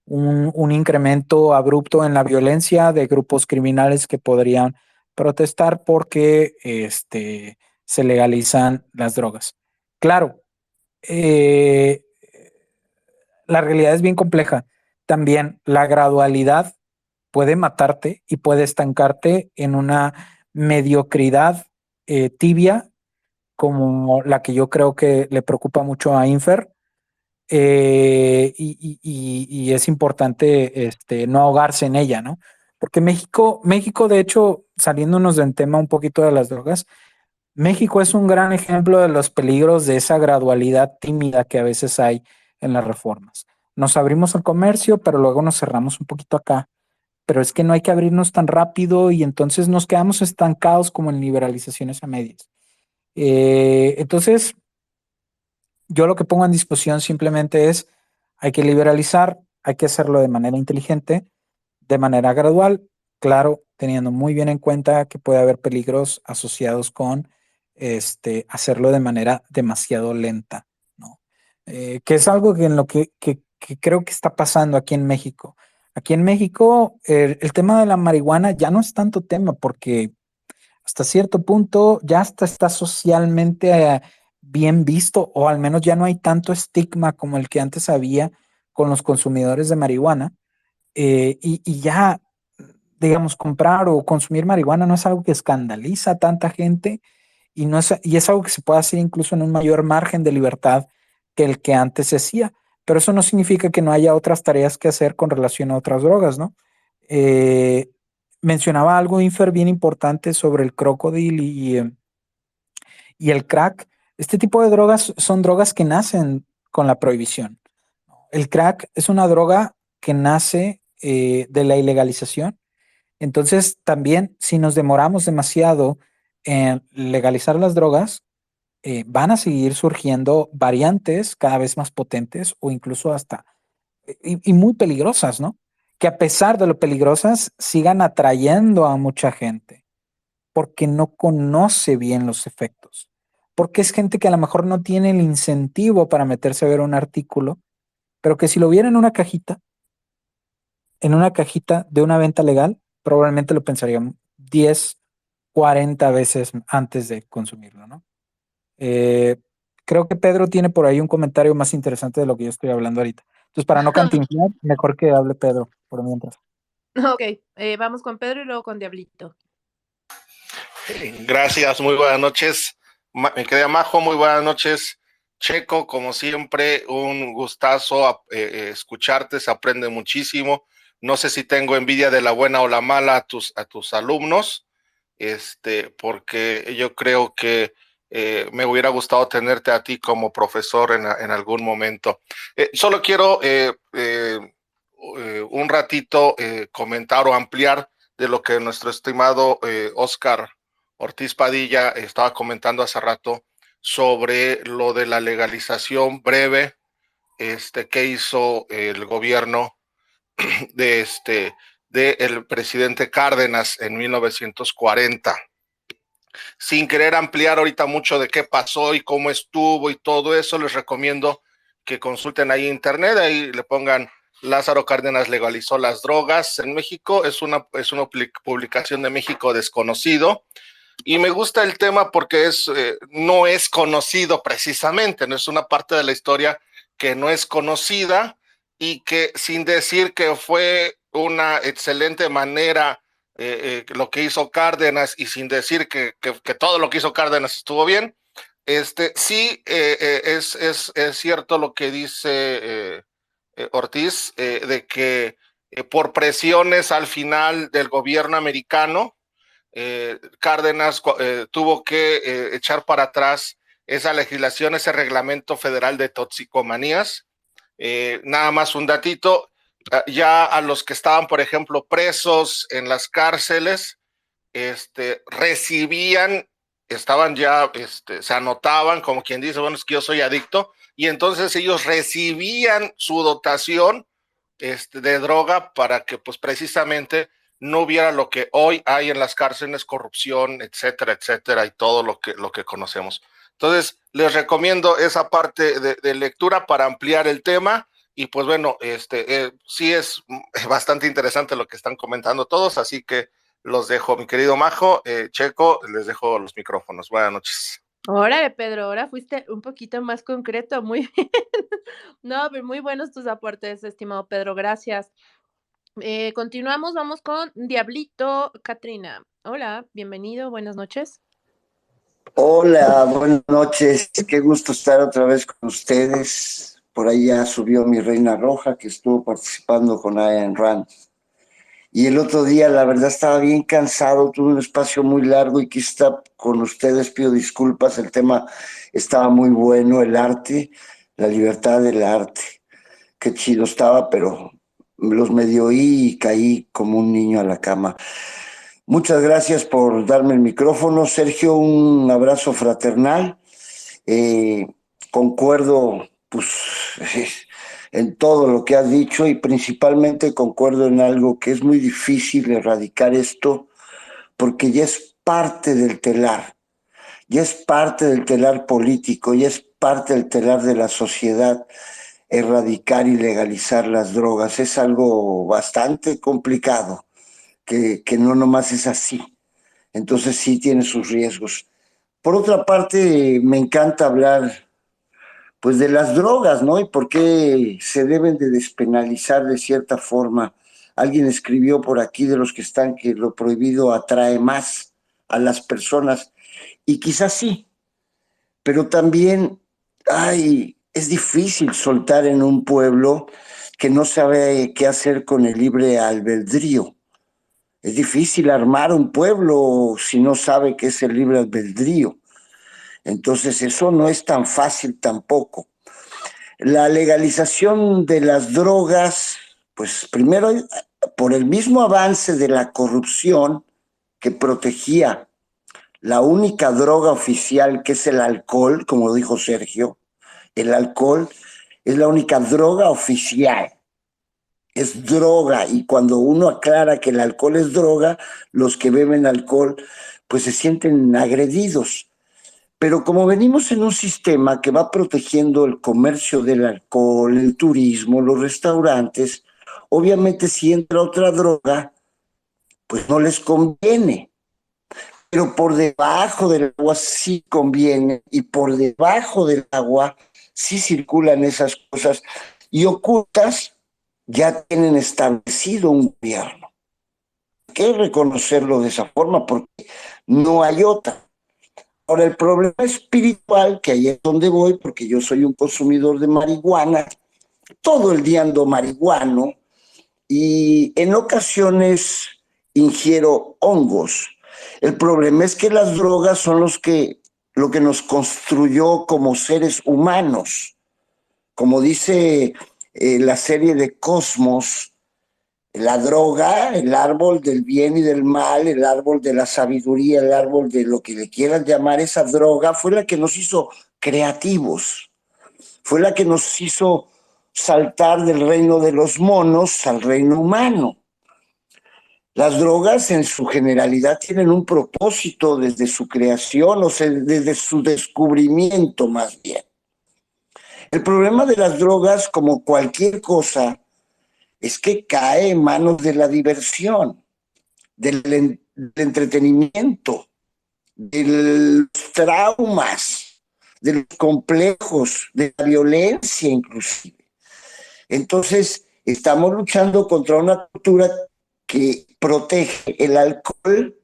un incremento abrupto en la violencia de grupos criminales que podrían protestar porque se legalizan las drogas. Claro, eh, la realidad es bien compleja. También la gradualidad puede matarte y puede estancarte en una mediocridad tibia como la que yo creo que le preocupa mucho a Infer. Y es importante no ahogarse en ella, ¿no? Porque México, de hecho, saliéndonos del tema un poquito de las drogas, México es un gran ejemplo de los peligros de esa gradualidad tímida que a veces hay en las reformas. Nos abrimos al comercio, pero luego nos cerramos un poquito acá. Pero es que no hay que abrirnos tan rápido y entonces nos quedamos estancados como en liberalizaciones a medias. Entonces, yo lo que pongo en discusión simplemente es, hay que liberalizar, hay que hacerlo de manera inteligente, de manera gradual, claro, teniendo muy bien en cuenta que puede haber peligros asociados con hacerlo de manera demasiado lenta, ¿no? Que es algo que en lo que creo que está pasando aquí en México. Aquí en México, el tema de la marihuana ya no es tanto tema porque hasta cierto punto ya hasta está socialmente bien visto, o al menos ya no hay tanto estigma como el que antes había con los consumidores de marihuana. Y ya, digamos, comprar o consumir marihuana no es algo que escandaliza a tanta gente y es algo que se puede hacer incluso en un mayor margen de libertad que el que antes se hacía. Pero eso no significa que no haya otras tareas que hacer con relación a otras drogas, ¿no? Eh, Mencionaba algo, Infer, bien importante sobre el crocodile y el crack. Este tipo de drogas son drogas que nacen con la prohibición. El crack es una droga que nace de la ilegalización. Entonces, también si nos demoramos demasiado en legalizar las drogas, van a seguir surgiendo variantes cada vez más potentes o incluso hasta y muy peligrosas, ¿no? Que a pesar de lo peligrosas, sigan atrayendo a mucha gente porque no conoce bien los efectos. Porque es gente que a lo mejor no tiene el incentivo para meterse a ver un artículo, pero que si lo viera en una cajita de una venta legal, probablemente lo pensarían 10, 40 veces antes de consumirlo, ¿no? Eh, Creo que Pedro tiene por ahí un comentario más interesante de lo que yo estoy hablando ahorita. Entonces, para no cantinflar, mejor que hable Pedro por mientras. Ok, vamos con Pedro y luego con Diablito. Gracias, muy buenas noches. Mi querida Majo, muy buenas noches. Checo, como siempre, un gustazo escucharte, se aprende muchísimo. No sé si tengo envidia de la buena o la mala a tus alumnos, porque yo creo que me hubiera gustado tenerte a ti como profesor en algún momento. Solo quiero un ratito comentar o ampliar de lo que nuestro estimado Oscar Ortiz Padilla estaba comentando hace rato sobre lo de la legalización breve que hizo el gobierno de el presidente Cárdenas en 1940. Sin querer ampliar ahorita mucho de qué pasó y cómo estuvo y todo eso, les recomiendo que consulten ahí internet, ahí le pongan Lázaro Cárdenas legalizó las drogas en México, es una publicación de México Desconocido. Y me gusta el tema porque no es conocido precisamente, no es una parte de la historia que no es conocida y que sin decir que fue una excelente manera lo que hizo Cárdenas y sin decir que todo lo que hizo Cárdenas estuvo bien, sí es cierto lo que dice Ortiz, de que por presiones al final del gobierno americano, Cárdenas tuvo que echar para atrás esa legislación, ese reglamento federal de toxicomanías. Nada más un datito, ya a los que estaban, por ejemplo, presos en las cárceles, recibían, estaban ya, se anotaban, como quien dice, bueno, es que yo soy adicto, y entonces ellos recibían su dotación de droga para que pues precisamente no hubiera lo que hoy hay en las cárceles, corrupción, etcétera, etcétera, y todo lo que conocemos. Entonces, les recomiendo esa parte de lectura para ampliar el tema. Y pues bueno, sí es bastante interesante lo que están comentando todos, así que los dejo, mi querido Majo, Checo, les dejo los micrófonos. Buenas noches. Órale, Pedro, ahora fuiste un poquito más concreto, muy bien. No, pero muy buenos tus aportes, estimado Pedro, gracias. Continuamos, vamos con Diablito Katrina. Hola, bienvenido, buenas noches. Hola, buenas noches. Qué gusto estar otra vez con ustedes. Por ahí ya subió mi Reina Roja, que estuvo participando con Ayn Rand. Y el otro día, la verdad, estaba bien cansado, tuve un espacio muy largo y quise estar con ustedes, pido disculpas, el tema estaba muy bueno, el arte, la libertad del arte. Qué chido estaba, pero los medio oí y caí como un niño a la cama. Muchas gracias por darme el micrófono, Sergio, un abrazo fraternal. Eh, Concuerdo, pues, en todo lo que has dicho y principalmente concuerdo en algo que es muy difícil erradicar esto porque ya es parte del telar, ya es parte del telar político, ya es parte del telar de la sociedad erradicar y legalizar las drogas. Es algo bastante complicado, que no nomás es así. Entonces sí tiene sus riesgos. Por otra parte, me encanta hablar pues de las drogas, ¿no? Y por qué se deben de despenalizar de cierta forma. Alguien escribió por aquí de los que están que lo prohibido atrae más a las personas y quizás sí, pero también es difícil soltar en un pueblo que no sabe qué hacer con el libre albedrío. Es difícil armar un pueblo si no sabe qué es el libre albedrío. Entonces eso no es tan fácil tampoco. La legalización de las drogas, pues primero por el mismo avance de la corrupción que protegía la única droga oficial que es el alcohol, como dijo Sergio, el alcohol es la única droga oficial, es droga, y cuando uno aclara que el alcohol es droga, los que beben alcohol pues se sienten agredidos. Pero como venimos en un sistema que va protegiendo el comercio del alcohol, el turismo, los restaurantes, obviamente si entra otra droga, pues no les conviene. Pero por debajo del agua sí conviene y por debajo del agua sí circulan esas cosas y ocultas ya tienen establecido un gobierno. Hay que reconocerlo de esa forma porque no hay otra. Ahora, el problema espiritual, que ahí es donde voy, porque yo soy un consumidor de marihuana, todo el día ando marihuano y en ocasiones ingiero hongos. El problema es que las drogas son lo que nos construyó como seres humanos. Como dice la serie de Cosmos, la droga, el árbol del bien y del mal, el árbol de la sabiduría, el árbol de lo que le quieran llamar, esa droga fue la que nos hizo creativos, fue la que nos hizo saltar del reino de los monos al reino humano. Las drogas en su generalidad tienen un propósito desde su creación, o sea, desde su descubrimiento más bien. El problema de las drogas, como cualquier cosa, es que cae en manos de la diversión, del entretenimiento, de los traumas, de los complejos, de la violencia inclusive. Entonces, estamos luchando contra una cultura que protege el alcohol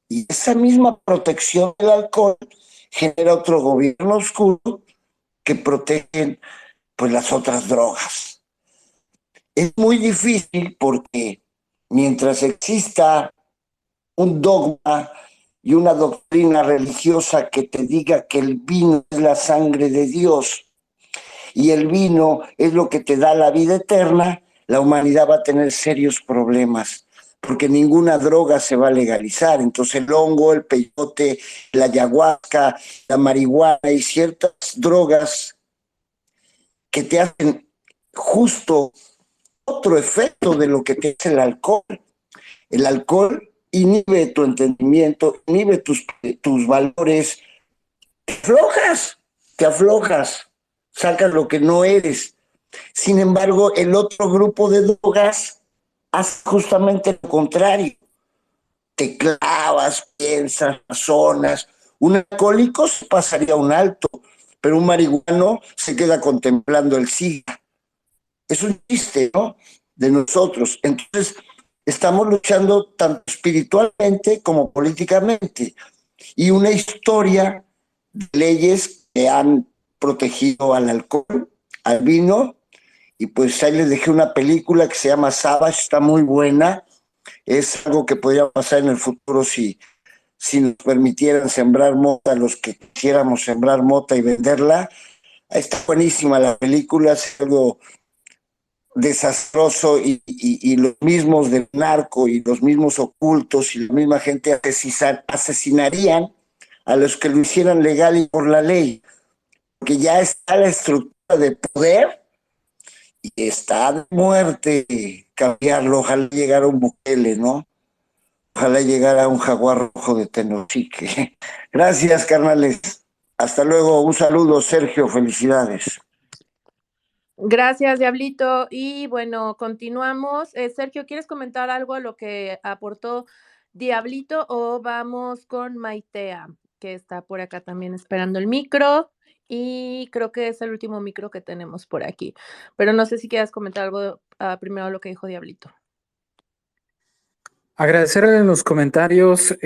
y esa misma protección del alcohol genera otro gobierno oscuro que protegen pues las otras drogas. Es muy difícil porque mientras exista un dogma y una doctrina religiosa que te diga que el vino es la sangre de Dios y el vino es lo que te da la vida eterna, la humanidad va a tener serios problemas, porque ninguna droga se va a legalizar. Entonces el hongo, el peyote, la ayahuasca, la marihuana y ciertas drogas que te hacen justo otro efecto de lo que te hace el alcohol. El alcohol inhibe tu entendimiento, inhibe tus valores, te aflojas, sacas lo que no eres. Sin embargo, el otro grupo de drogas hace justamente lo contrario. Te clavas, piensas, razonas. Un alcohólico se pasaría un alto, pero un marihuano se queda contemplando el SIGA. Es un chiste, ¿no? De nosotros. Entonces, estamos luchando tanto espiritualmente como políticamente. Y una historia de leyes que han protegido al alcohol, al vino, y pues ahí les dejé una película que se llama Savage, está muy buena. Es algo que podría pasar en el futuro si nos permitieran sembrar mota, los que quisiéramos sembrar mota y venderla. Está buenísima la película, es algo desastroso y los mismos del narco y los mismos ocultos y la misma gente asesinarían a los que lo hicieran legal y por la ley, porque ya está la estructura de poder y está de muerte cambiarlo. Ojalá llegara un Bukele, ¿no? Ojalá llegara un jaguar rojo de Tenosique. Gracias, carnales. Hasta luego. Un saludo, Sergio. Felicidades. Gracias, Diablito. Y bueno, continuamos. Sergio, ¿quieres comentar algo a lo que aportó Diablito o vamos con Maitea, que está por acá también esperando el micro? Y creo que es el último micro que tenemos por aquí. Pero no sé si quieras comentar algo primero lo que dijo Diablito. Agradecerle en los comentarios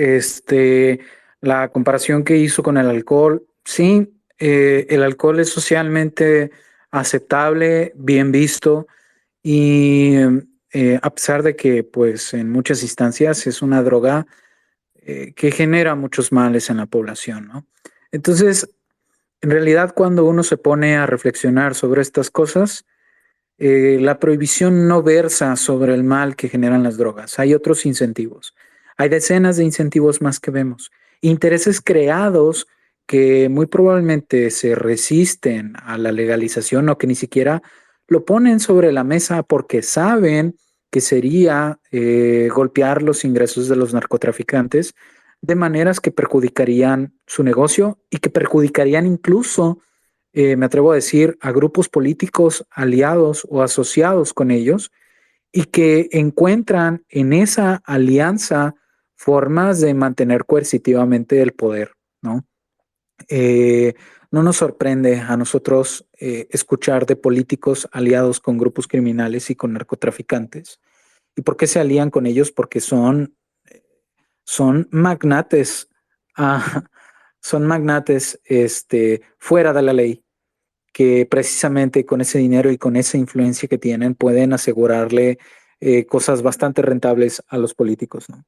la comparación que hizo con el alcohol. Sí, el alcohol es socialmente aceptable, bien visto y a pesar de que pues en muchas instancias es una droga que genera muchos males en la población, ¿no? Entonces, en realidad cuando uno se pone a reflexionar sobre estas cosas, la prohibición no versa sobre el mal que generan las drogas. Hay otros incentivos. Hay decenas de incentivos más que vemos. Intereses creados que muy probablemente se resisten a la legalización o que ni siquiera lo ponen sobre la mesa porque saben que sería golpear los ingresos de los narcotraficantes de maneras que perjudicarían su negocio y que perjudicarían incluso me atrevo a decir, a grupos políticos aliados o asociados con ellos y que encuentran en esa alianza formas de mantener coercitivamente el poder, ¿no? Eh, no nos sorprende a nosotros escuchar de políticos aliados con grupos criminales y con narcotraficantes. ¿Y por qué se alían con ellos? Porque son magnates, ah, son magnates fuera de la ley que precisamente con ese dinero y con esa influencia que tienen pueden asegurarle cosas bastante rentables a los políticos, ¿no?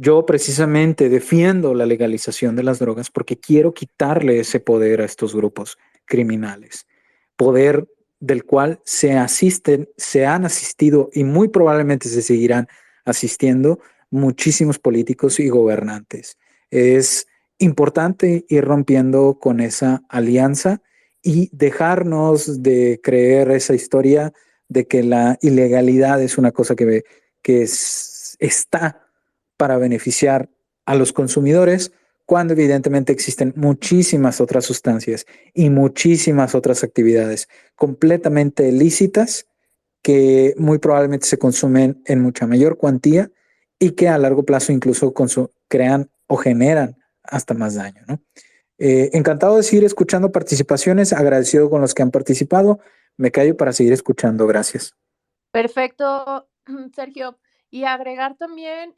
Yo precisamente defiendo la legalización de las drogas porque quiero quitarle ese poder a estos grupos criminales, poder del cual se han asistido y muy probablemente se seguirán asistiendo muchísimos políticos y gobernantes. Es importante ir rompiendo con esa alianza y dejarnos de creer esa historia de que la ilegalidad es una cosa que está para beneficiar a los consumidores, cuando evidentemente existen muchísimas otras sustancias y muchísimas otras actividades completamente ilícitas que muy probablemente se consumen en mucha mayor cuantía y que a largo plazo incluso crean o generan hasta más daño, ¿no? Encantado de seguir escuchando participaciones, agradecido con los que han participado. Me callo para seguir escuchando. Gracias. Perfecto, Sergio. Y agregar también,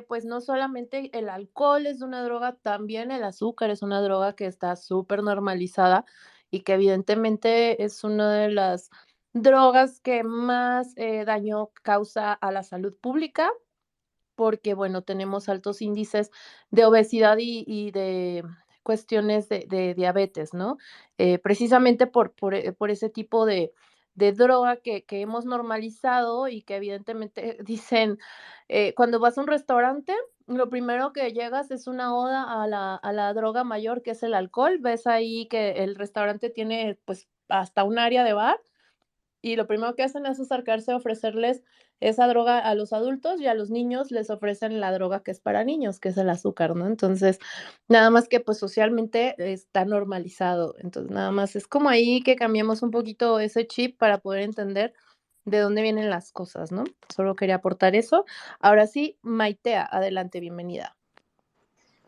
pues no solamente el alcohol es una droga, también el azúcar es una droga que está súper normalizada y que evidentemente es una de las drogas que más daño causa a la salud pública, porque bueno, tenemos altos índices de obesidad y de cuestiones de diabetes, ¿no? Precisamente por ese tipo de droga que hemos normalizado y que evidentemente dicen, cuando vas a un restaurante, lo primero que llegas es una oda a la droga mayor, que es el alcohol. Ves ahí que el restaurante tiene, pues, hasta un área de bar, y lo primero que hacen es acercarse a ofrecerles esa droga a los adultos, y a los niños les ofrecen la droga que es para niños, que es el azúcar, ¿no? Entonces, nada más que, pues, socialmente está normalizado. Entonces, nada más es como ahí que cambiamos un poquito ese chip para poder entender de dónde vienen las cosas, ¿no? Solo quería aportar eso. Ahora sí, Maitea, adelante, bienvenida.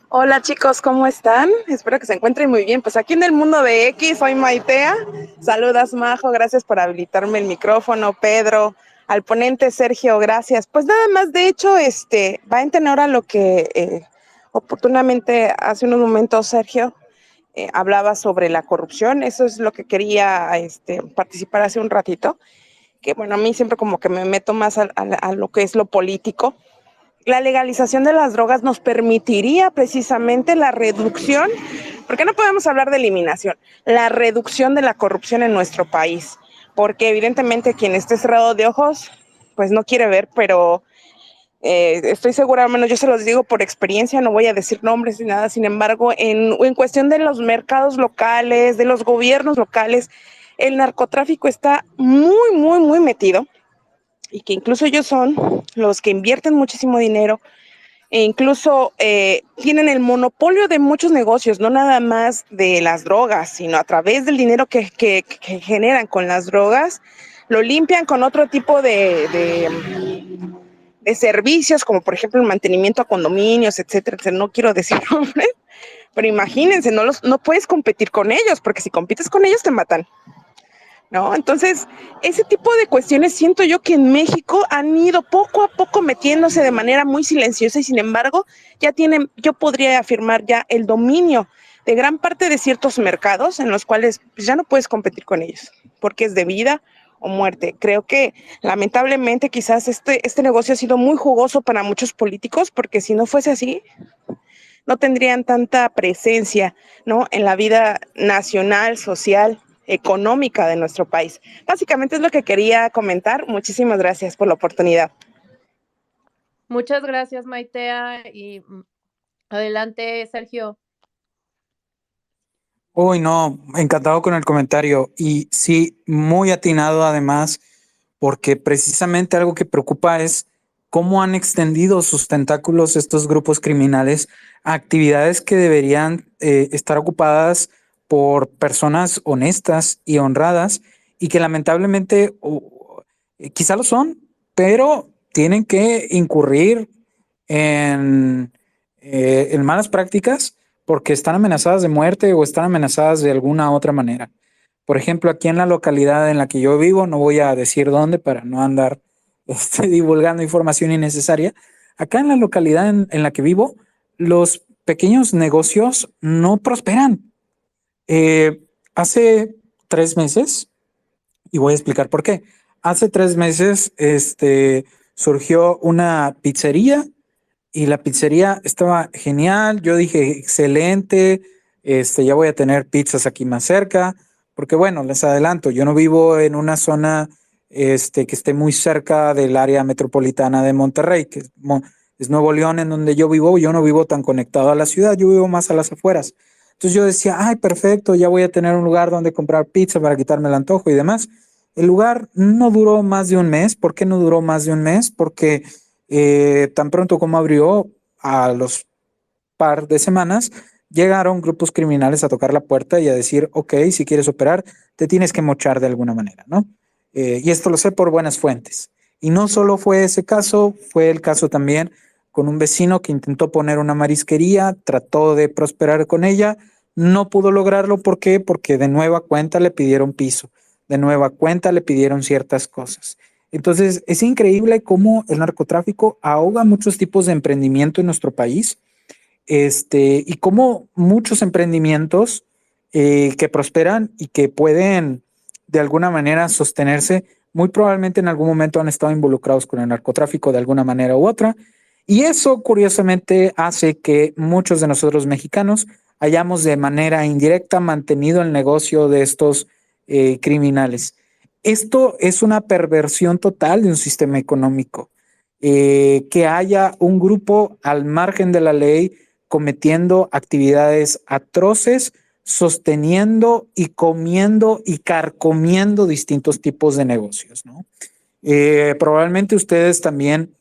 Hola chicos, ¿cómo están? Espero que se encuentren muy bien. Pues aquí en el mundo de X soy Maitea. Saludas, Majo, gracias por habilitarme el micrófono, Pedro, al ponente Sergio, gracias. Pues nada más, de hecho, va en tenor a lo que oportunamente hace unos momentos Sergio hablaba sobre la corrupción. Eso es lo que quería participar hace un ratito, que bueno, a mí siempre como que me meto más a lo que es lo político. La legalización de las drogas nos permitiría precisamente la reducción, porque no podemos hablar de eliminación, la reducción de la corrupción en nuestro país, porque evidentemente quien esté cerrado de ojos, pues no quiere ver, pero estoy segura, al menos yo se los digo por experiencia, no voy a decir nombres ni nada, sin embargo, en cuestión de los mercados locales, de los gobiernos locales, el narcotráfico está muy, muy, muy metido, y que incluso ellos son los que invierten muchísimo dinero e incluso tienen el monopolio de muchos negocios, no nada más de las drogas, sino a través del dinero que generan con las drogas, lo limpian con otro tipo de servicios, como por ejemplo el mantenimiento a condominios, etcétera, etcétera. No quiero decir nombres, pero imagínense, no puedes competir con ellos, porque si compites con ellos te matan, ¿no? Entonces, ese tipo de cuestiones siento yo que en México han ido poco a poco metiéndose de manera muy silenciosa y sin embargo ya tienen, yo podría afirmar ya el dominio de gran parte de ciertos mercados en los cuales pues, ya no puedes competir con ellos porque es de vida o muerte. Creo que lamentablemente quizás este negocio ha sido muy jugoso para muchos políticos porque si no fuese así, no tendrían tanta presencia, ¿no? En la vida nacional, social, económica de nuestro país. Básicamente es lo que quería comentar. Muchísimas gracias por la oportunidad. Muchas gracias, Maitea, y adelante, Sergio. Uy, no, encantado con el comentario y sí, muy atinado además, porque precisamente algo que preocupa es cómo han extendido sus tentáculos estos grupos criminales a actividades que deberían estar ocupadas por personas honestas y honradas y que lamentablemente quizá lo son, pero tienen que incurrir en malas prácticas porque están amenazadas de muerte o están amenazadas de alguna otra manera. Por ejemplo, aquí en la localidad en la que yo vivo, no voy a decir dónde para no andar divulgando información innecesaria. Acá en la localidad en la que vivo, los pequeños negocios no prosperan. Hace 3 meses, y voy a explicar por qué. Hace 3 meses, surgió una pizzería y la pizzería estaba genial. Yo dije, excelente, ya voy a tener pizzas aquí más cerca, porque bueno, les adelanto, yo no vivo en una zona que esté muy cerca del área metropolitana de Monterrey, que es Nuevo León, en donde yo vivo. Yo no vivo tan conectado a la ciudad, yo vivo más a las afueras. Entonces yo decía, ay, perfecto, ya voy a tener un lugar donde comprar pizza para quitarme el antojo y demás. El lugar no duró más de un mes. ¿Por qué no duró más de un mes? Porque tan pronto como abrió, a los par de semanas, llegaron grupos criminales a tocar la puerta y a decir, ok, si quieres operar, te tienes que mochar de alguna manera, ¿no? Y esto lo sé por buenas fuentes. Y no solo fue ese caso, fue el caso también con un vecino que intentó poner una marisquería, trató de prosperar con ella, no pudo lograrlo. ¿Por qué? Porque de nueva cuenta le pidieron piso, de nueva cuenta le pidieron ciertas cosas. Entonces, es increíble cómo el narcotráfico ahoga muchos tipos de emprendimiento en nuestro país, y cómo muchos emprendimientos que prosperan y que pueden de alguna manera sostenerse, muy probablemente en algún momento han estado involucrados con el narcotráfico de alguna manera u otra. Y eso, curiosamente, hace que muchos de nosotros mexicanos hayamos de manera indirecta mantenido el negocio de estos criminales. Esto es una perversión total de un sistema económico. Que haya un grupo al margen de la ley cometiendo actividades atroces, sosteniendo y comiendo y carcomiendo distintos tipos de negocios, ¿no? Probablemente ustedes también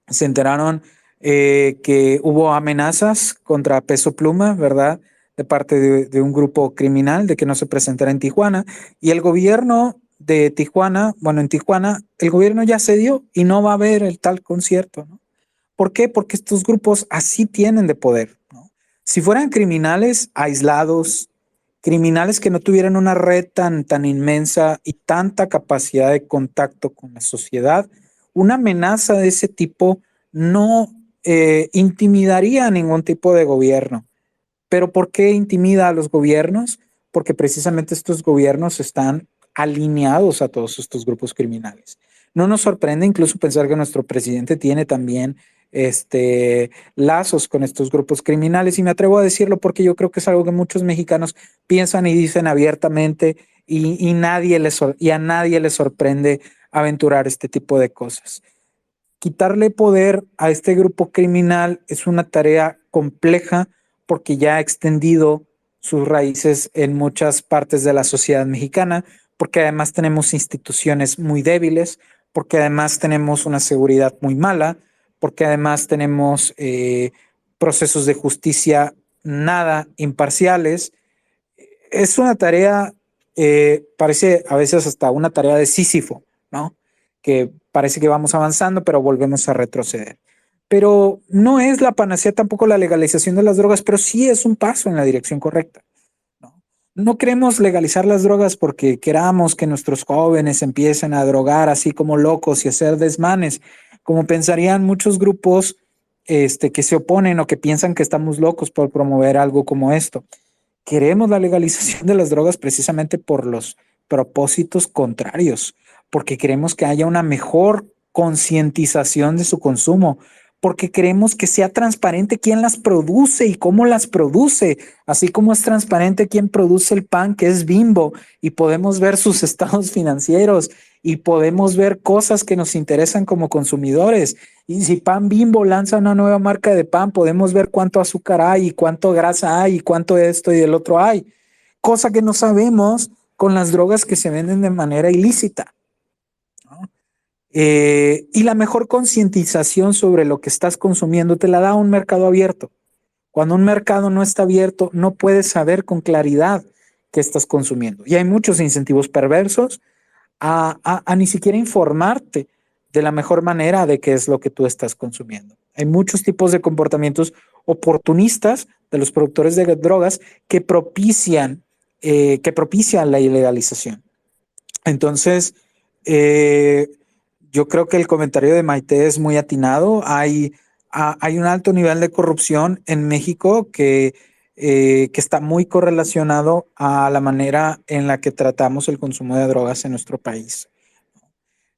se enteraron que hubo amenazas contra Peso Pluma, ¿verdad? De parte de un grupo criminal de que no se presentara en Tijuana. Y el gobierno de Tijuana, bueno, en Tijuana, el gobierno ya cedió y no va a haber el tal concierto, ¿no? ¿Por qué? Porque estos grupos así tienen de poder, ¿no? Si fueran criminales aislados, criminales que no tuvieran una red tan inmensa y tanta capacidad de contacto con la sociedad, una amenaza de ese tipo no intimidaría a ningún tipo de gobierno. ¿Pero por qué intimida a los gobiernos? Porque precisamente estos gobiernos están alineados a todos estos grupos criminales. No nos sorprende incluso pensar que nuestro presidente tiene también lazos con estos grupos criminales, y me atrevo a decirlo porque yo creo que es algo que muchos mexicanos piensan y dicen abiertamente, y a nadie les sorprende aventurar este tipo de cosas. Quitarle poder a este grupo criminal es una tarea compleja porque ya ha extendido sus raíces en muchas partes de la sociedad mexicana, porque además tenemos instituciones muy débiles, porque además tenemos una seguridad muy mala, porque además tenemos procesos de justicia nada imparciales. Es una tarea, parece a veces hasta una tarea de Sísifo, ¿no? Que parece que vamos avanzando, pero volvemos a retroceder. Pero no es la panacea tampoco la legalización de las drogas, pero sí es un paso en la dirección correcta, ¿no? No queremos legalizar las drogas porque queramos que nuestros jóvenes empiecen a drogar así como locos y hacer desmanes, como pensarían muchos grupos que se oponen o que piensan que estamos locos por promover algo como esto. Queremos la legalización de las drogas precisamente por los propósitos contrarios, porque queremos que haya una mejor concientización de su consumo, porque queremos que sea transparente quién las produce y cómo las produce, así como es transparente quién produce el pan, que es Bimbo, y podemos ver sus estados financieros y podemos ver cosas que nos interesan como consumidores. Y si Pan Bimbo lanza una nueva marca de pan, podemos ver cuánto azúcar hay y cuánto grasa hay y cuánto de esto y del otro hay, cosa que no sabemos con las drogas que se venden de manera ilícita, ¿no? Y la mejor concientización sobre lo que estás consumiendo te la da un mercado abierto. Cuando un mercado no está abierto, no puedes saber con claridad qué estás consumiendo. Y hay muchos incentivos perversos a ni siquiera informarte de la mejor manera de qué es lo que tú estás consumiendo. Hay muchos tipos de comportamientos oportunistas de los productores de drogas que propician la ilegalización. Entonces, yo creo que el comentario de Maite es muy atinado. Hay un alto nivel de corrupción en México que está muy correlacionado a la manera en la que tratamos el consumo de drogas en nuestro país.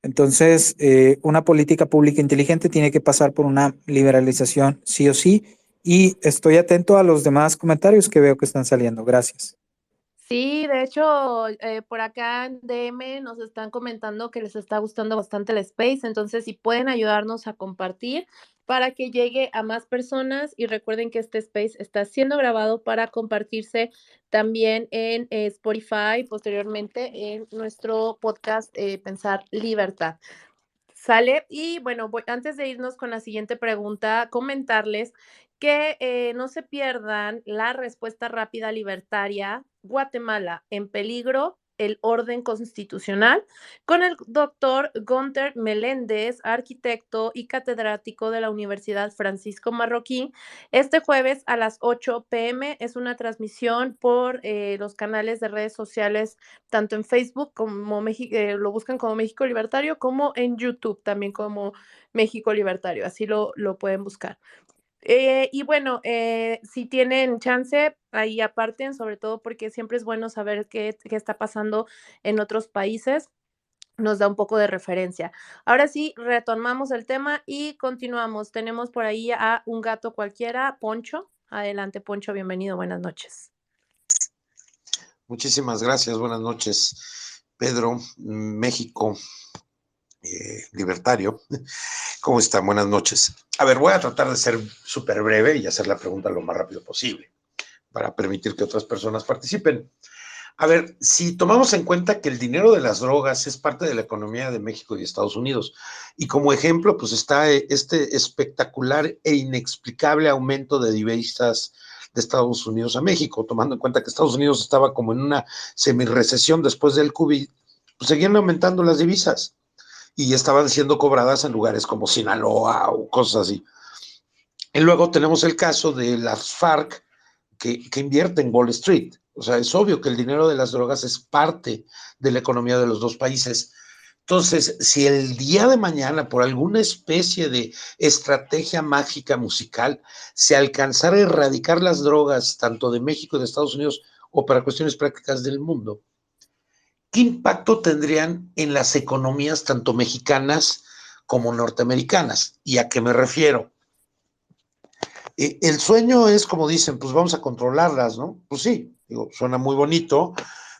Entonces, una política pública inteligente tiene que pasar por una liberalización sí o sí, y estoy atento a los demás comentarios que veo que están saliendo. Gracias. Sí, de hecho, por acá en DM nos están comentando que les está gustando bastante el space, entonces si pueden ayudarnos a compartir para que llegue a más personas, y recuerden que este space está siendo grabado para compartirse también en Spotify, posteriormente en nuestro podcast Pensar Libertad. Sale. Y bueno, antes de irnos con la siguiente pregunta, comentarles que no se pierdan la respuesta rápida libertaria: Guatemala en peligro, el orden constitucional, con el doctor Gunther Meléndez, arquitecto y catedrático de la Universidad Francisco Marroquín. Este jueves a las 8 p.m. es una transmisión por los canales de redes sociales, tanto en Facebook como lo buscan como México Libertario, como en YouTube también como México Libertario, así lo pueden buscar. Y bueno, si tienen chance, ahí aparten, sobre todo porque siempre es bueno saber qué está pasando en otros países, nos da un poco de referencia. Ahora sí, retomamos el tema y continuamos. Tenemos por ahí a un gato cualquiera, Poncho. Adelante, Poncho, bienvenido, buenas noches. Muchísimas gracias, buenas noches. Pedro, México, libertario. ¿Cómo están? Buenas noches. A ver, voy a tratar de ser súper breve y hacer la pregunta lo más rápido posible para permitir que otras personas participen. A ver, si tomamos en cuenta que el dinero de las drogas es parte de la economía de México y Estados Unidos, y como ejemplo, pues está este espectacular e inexplicable aumento de divisas de Estados Unidos a México, tomando en cuenta que Estados Unidos estaba como en una semi-recesión después del COVID, pues seguían aumentando las divisas y estaban siendo cobradas en lugares como Sinaloa o cosas así. Y luego tenemos el caso de las FARC que invierte en Wall Street. O sea, es obvio que el dinero de las drogas es parte de la economía de los dos países. Entonces, si el día de mañana, por alguna especie de estrategia mágica musical, se alcanzara a erradicar las drogas tanto de México y de Estados Unidos o para cuestiones prácticas del mundo, ¿qué impacto tendrían en las economías tanto mexicanas como norteamericanas? ¿Y a qué me refiero? El sueño es, como dicen, pues vamos a controlarlas, ¿no? Pues sí, digo, suena muy bonito,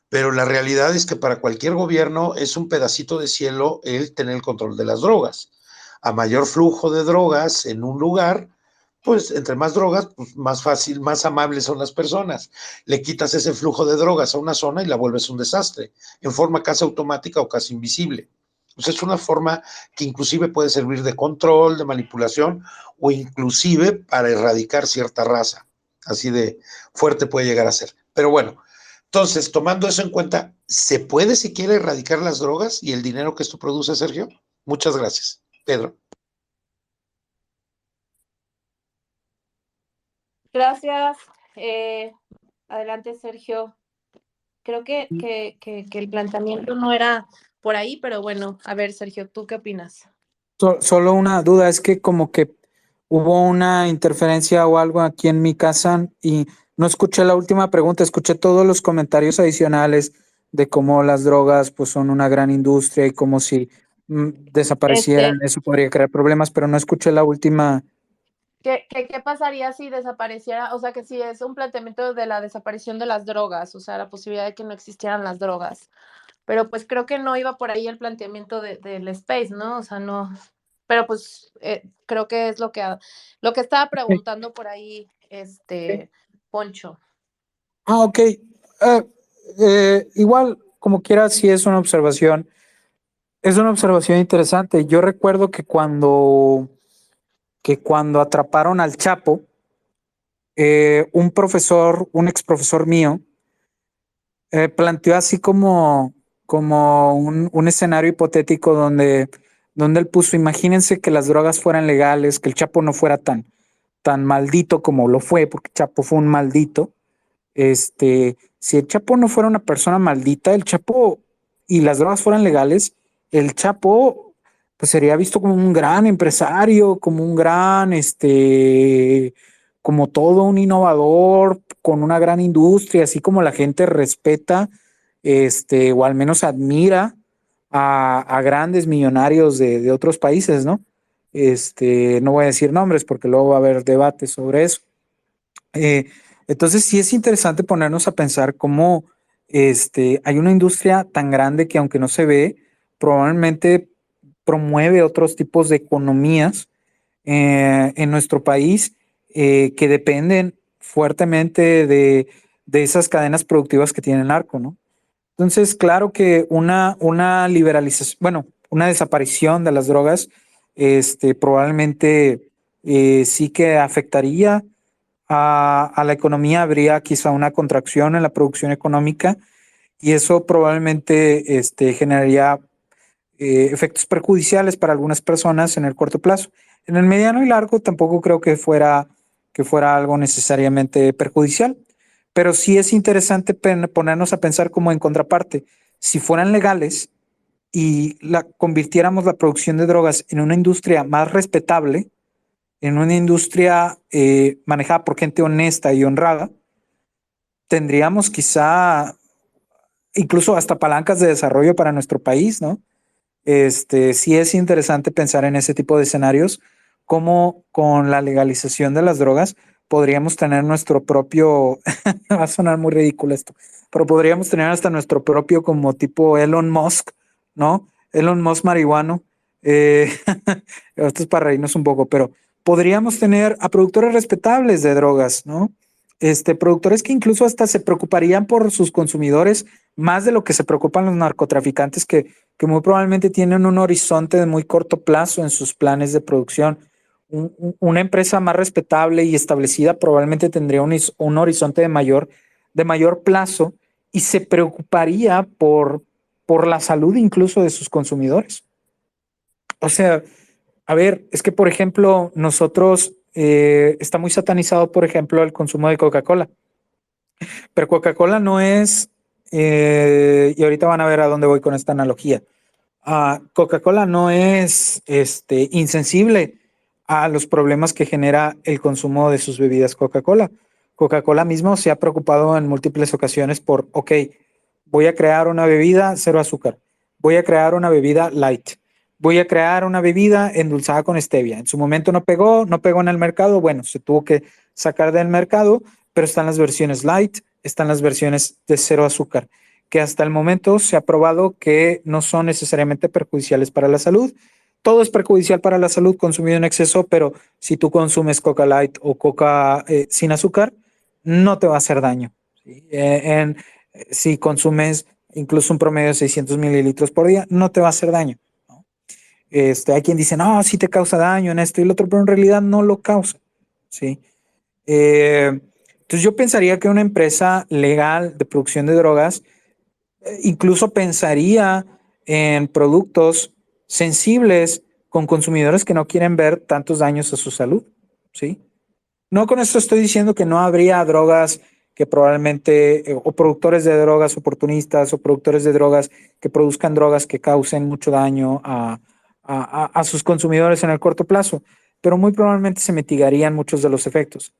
pero la realidad es que para cualquier gobierno es un pedacito de cielo el tener el control de las drogas. A mayor flujo de drogas en un lugar, pues entre más drogas, pues más fácil, más amables son las personas. Le quitas ese flujo de drogas a una zona y la vuelves un desastre, en forma casi automática o casi invisible. Pues es una forma que inclusive puede servir de control, de manipulación o inclusive para erradicar cierta raza. Así de fuerte puede llegar a ser. Pero bueno, entonces, tomando eso en cuenta, ¿se puede siquiera erradicar las drogas y el dinero que esto produce, Sergio? Muchas gracias. Pedro. Gracias. Adelante, Sergio. Creo que el planteamiento no era por ahí, pero bueno, a ver, Sergio, ¿tú qué opinas? Solo una duda, es que como que hubo una interferencia o algo aquí en mi casa y no escuché la última pregunta, escuché todos los comentarios adicionales de cómo las drogas pues son una gran industria y como si desaparecieran, eso podría crear problemas, pero no escuché la última. ¿Qué pasaría si desapareciera? O sea, que si es un planteamiento de la desaparición de las drogas, o sea, la posibilidad de que no existieran las drogas. Pero pues creo que no iba por ahí el planteamiento del space, ¿no? O sea, no. Pero pues creo que es lo que estaba preguntando por ahí, Poncho. Ok. Igual, como quiera, sí es una observación. Es una observación interesante. Yo recuerdo que cuando atraparon al Chapo, un profesor, un ex profesor mío, planteó así como un escenario hipotético donde él puso, imagínense que las drogas fueran legales, que el Chapo no fuera tan maldito como lo fue, porque Chapo fue un maldito. Si el Chapo no fuera una persona maldita, el Chapo y las drogas fueran legales, el Chapo pues sería visto como un gran empresario, como un gran, como todo un innovador, con una gran industria, así como la gente respeta, o al menos admira a grandes millonarios de otros países, ¿no? No voy a decir nombres porque luego va a haber debates sobre eso. Entonces sí es interesante ponernos a pensar cómo hay una industria tan grande que aunque no se ve, probablemente promueve otros tipos de economías en nuestro país que dependen fuertemente de esas cadenas productivas que tiene el narco, ¿no? Entonces, claro que una liberalización, bueno, una desaparición de las drogas, probablemente sí que afectaría a la economía, habría quizá una contracción en la producción económica y eso probablemente generaría efectos perjudiciales para algunas personas en el corto plazo. En el mediano y largo tampoco creo que fuera algo necesariamente perjudicial, pero sí es interesante ponernos a pensar como en contraparte, si fueran legales y convirtiéramos la producción de drogas en una industria más respetable, en una industria manejada por gente honesta y honrada, tendríamos quizá incluso hasta palancas de desarrollo para nuestro país, ¿no? Sí es interesante pensar en ese tipo de escenarios, como con la legalización de las drogas podríamos tener nuestro propio, va a sonar muy ridículo esto, pero podríamos tener hasta nuestro propio como tipo Elon Musk, ¿no? Elon Musk marihuano. Esto es para reírnos un poco, pero podríamos tener a productores respetables de drogas, ¿no? Productores que incluso hasta se preocuparían por sus consumidores más de lo que se preocupan los narcotraficantes que muy probablemente tienen un horizonte de muy corto plazo en sus planes de producción. Una empresa más respetable y establecida probablemente tendría un horizonte de mayor plazo y se preocuparía por la salud incluso de sus consumidores. O sea, a ver, es que por ejemplo, nosotros está muy satanizado, por ejemplo, el consumo de Coca-Cola, pero Coca-Cola no es, y ahorita van a ver a dónde voy con esta analogía. Coca-Cola no es insensible a los problemas que genera el consumo de sus bebidas Coca-Cola. Coca-Cola mismo se ha preocupado en múltiples ocasiones por, ok, voy a crear una bebida cero azúcar, voy a crear una bebida light, voy a crear una bebida endulzada con stevia. En su momento no pegó en el mercado, bueno, se tuvo que sacar del mercado, pero están las versiones light, están las versiones de cero azúcar, que hasta el momento se ha probado que no son necesariamente perjudiciales para la salud. Todo es perjudicial para la salud consumido en exceso, pero si tú consumes Coca Light o Coca sin azúcar, no te va a hacer daño. ¿Sí? Si consumes incluso un promedio de 600 mililitros por día, no te va a hacer daño. ¿No? Hay quien dice, no, sí te causa daño en esto y lo otro, pero en realidad no lo causa. ¿Sí? Entonces yo pensaría que una empresa legal de producción de drogas incluso pensaría en productos sensibles con consumidores que no quieren ver tantos daños a su salud, ¿sí? No con esto estoy diciendo que no habría drogas que probablemente, o productores de drogas oportunistas, o productores de drogas que produzcan drogas que causen mucho daño a sus consumidores en el corto plazo, pero muy probablemente se mitigarían muchos de los efectos.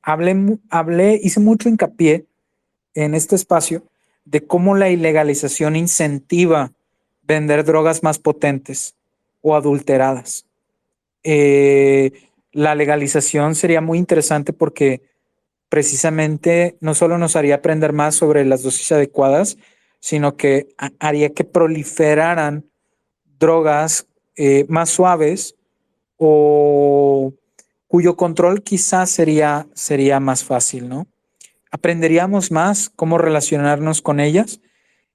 Hice mucho hincapié en este espacio de cómo la ilegalización incentiva vender drogas más potentes o adulteradas. La legalización sería muy interesante porque precisamente no solo nos haría aprender más sobre las dosis adecuadas, sino que haría que proliferaran drogas más suaves o cuyo control quizás sería más fácil, ¿no? Aprenderíamos más cómo relacionarnos con ellas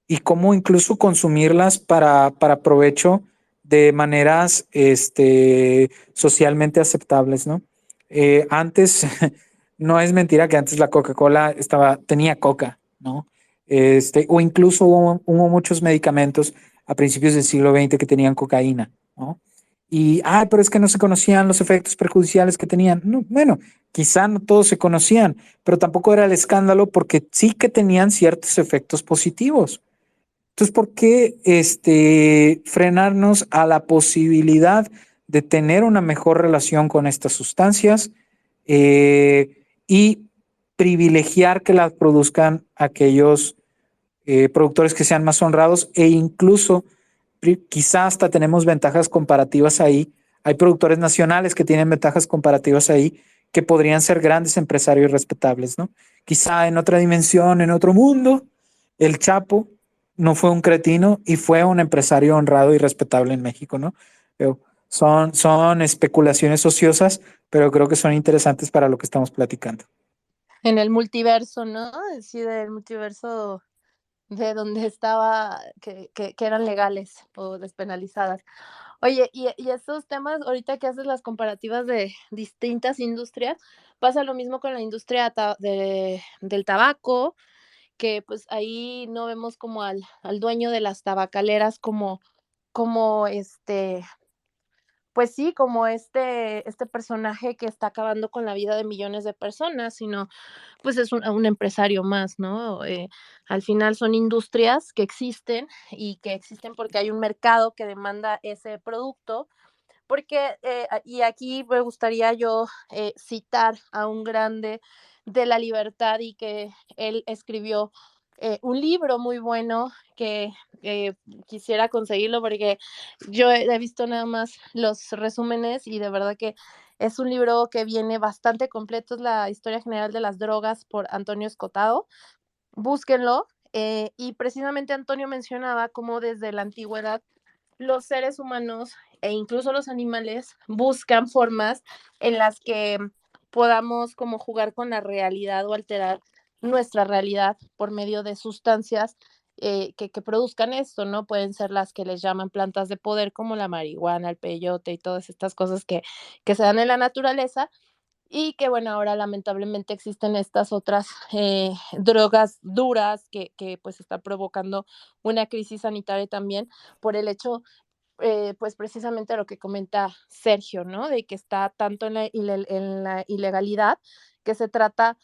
y cómo incluso consumirlas para provecho de maneras socialmente aceptables, ¿no? Antes, no es mentira que antes la Coca-Cola tenía coca, ¿no? O incluso hubo muchos medicamentos a principios del siglo XX que tenían cocaína, ¿no? Pero es que no se conocían los efectos perjudiciales que tenían. No, bueno, quizá no todos se conocían, pero tampoco era el escándalo porque sí que tenían ciertos efectos positivos. Entonces, ¿por qué frenarnos a la posibilidad de tener una mejor relación con estas sustancias y privilegiar que las produzcan aquellos productores que sean más honrados e incluso quizá hasta tenemos ventajas comparativas ahí? Hay productores nacionales que tienen ventajas comparativas ahí que podrían ser grandes empresarios respetables, ¿no? Quizá en otra dimensión, en otro mundo, el Chapo no fue un cretino y fue un empresario honrado y respetable en México, ¿no? Pero son especulaciones ociosas, pero creo que son interesantes para lo que estamos platicando. En el multiverso, ¿no? Sí, del multiverso de donde estaba, que eran legales o despenalizadas. Oye, y estos temas, ahorita que haces las comparativas de distintas industrias, pasa lo mismo con la industria del tabaco, que pues ahí no vemos como al dueño de las tabacaleras como pues sí, como este personaje que está acabando con la vida de millones de personas, sino pues es un empresario más, ¿no? Al final son industrias que existen y que existen porque hay un mercado que demanda ese producto, porque, y aquí me gustaría yo citar a un grande de la libertad y que él escribió un libro muy bueno que quisiera conseguirlo porque yo he visto nada más los resúmenes y de verdad que Es un libro que viene bastante completo, es la historia general de las drogas por Antonio Escotado. Búsquenlo. Y precisamente Antonio mencionaba cómo desde la antigüedad los seres humanos e incluso los animales buscan formas en las que podamos como jugar con la realidad o alterar nuestra realidad por medio de sustancias que produzcan esto, ¿no? Pueden ser las que les llaman plantas de poder, como la marihuana, el peyote y todas estas cosas que se dan en la naturaleza, y que bueno, ahora lamentablemente existen estas otras drogas duras que pues está provocando una crisis sanitaria también por el hecho, pues precisamente lo que comenta Sergio, ¿no? De que está tanto en la ilegalidad que se trata,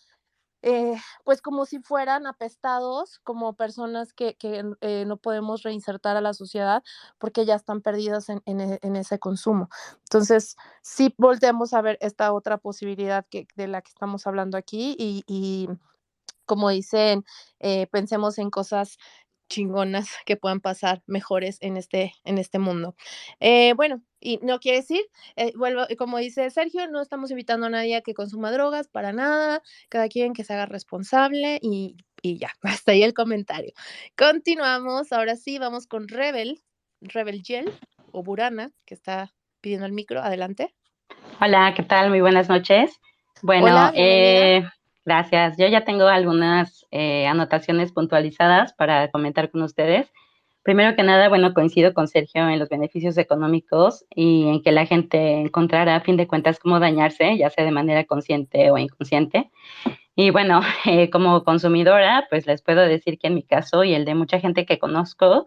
pues como si fueran apestados, como personas que no podemos reinsertar a la sociedad porque ya están perdidos en ese consumo. Entonces, sí volteamos a ver esta otra posibilidad de la que estamos hablando aquí y como dicen, pensemos en cosas chingonas que puedan pasar mejores en este mundo. Bueno, y no quiere decir, vuelvo, como dice Sergio, no estamos invitando a nadie a que consuma drogas, para nada, cada quien que se haga responsable y ya, hasta ahí el comentario. Continuamos, ahora sí, vamos con Rebel Yell o Burana, que está pidiendo el micro, adelante. Hola, ¿qué tal? Muy buenas noches. Hola, Bueno, bienvenida. gracias. Yo ya tengo algunas anotaciones puntualizadas para comentar con ustedes. Primero que nada, bueno, coincido con Sergio en los beneficios económicos y en que la gente encontrará a fin de cuentas cómo dañarse, ya sea de manera consciente o inconsciente. Y bueno, como consumidora, pues les puedo decir que en mi caso y el de mucha gente que conozco,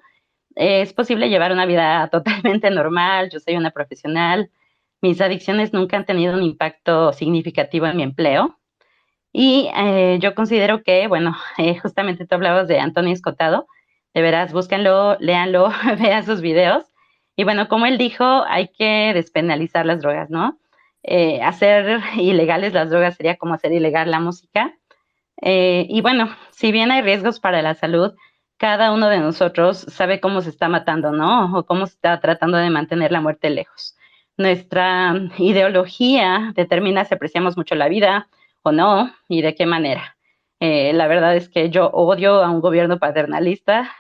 es posible llevar una vida totalmente normal. Yo soy una profesional. Mis adicciones nunca han tenido un impacto significativo en mi empleo. Y yo considero que, bueno, justamente tú hablabas de Antonio Escotado. De veras, búsquenlo, léanlo, vean sus videos. Y bueno, como él dijo, hay que despenalizar las drogas, ¿no? Hacer ilegales las drogas sería como hacer ilegal la música. Y bueno, si bien hay riesgos para la salud, cada uno de nosotros sabe cómo se está matando, ¿no? O cómo se está tratando de mantener la muerte lejos. Nuestra ideología determina si apreciamos mucho la vida o no y de qué manera. La verdad es que yo odio a un gobierno paternalista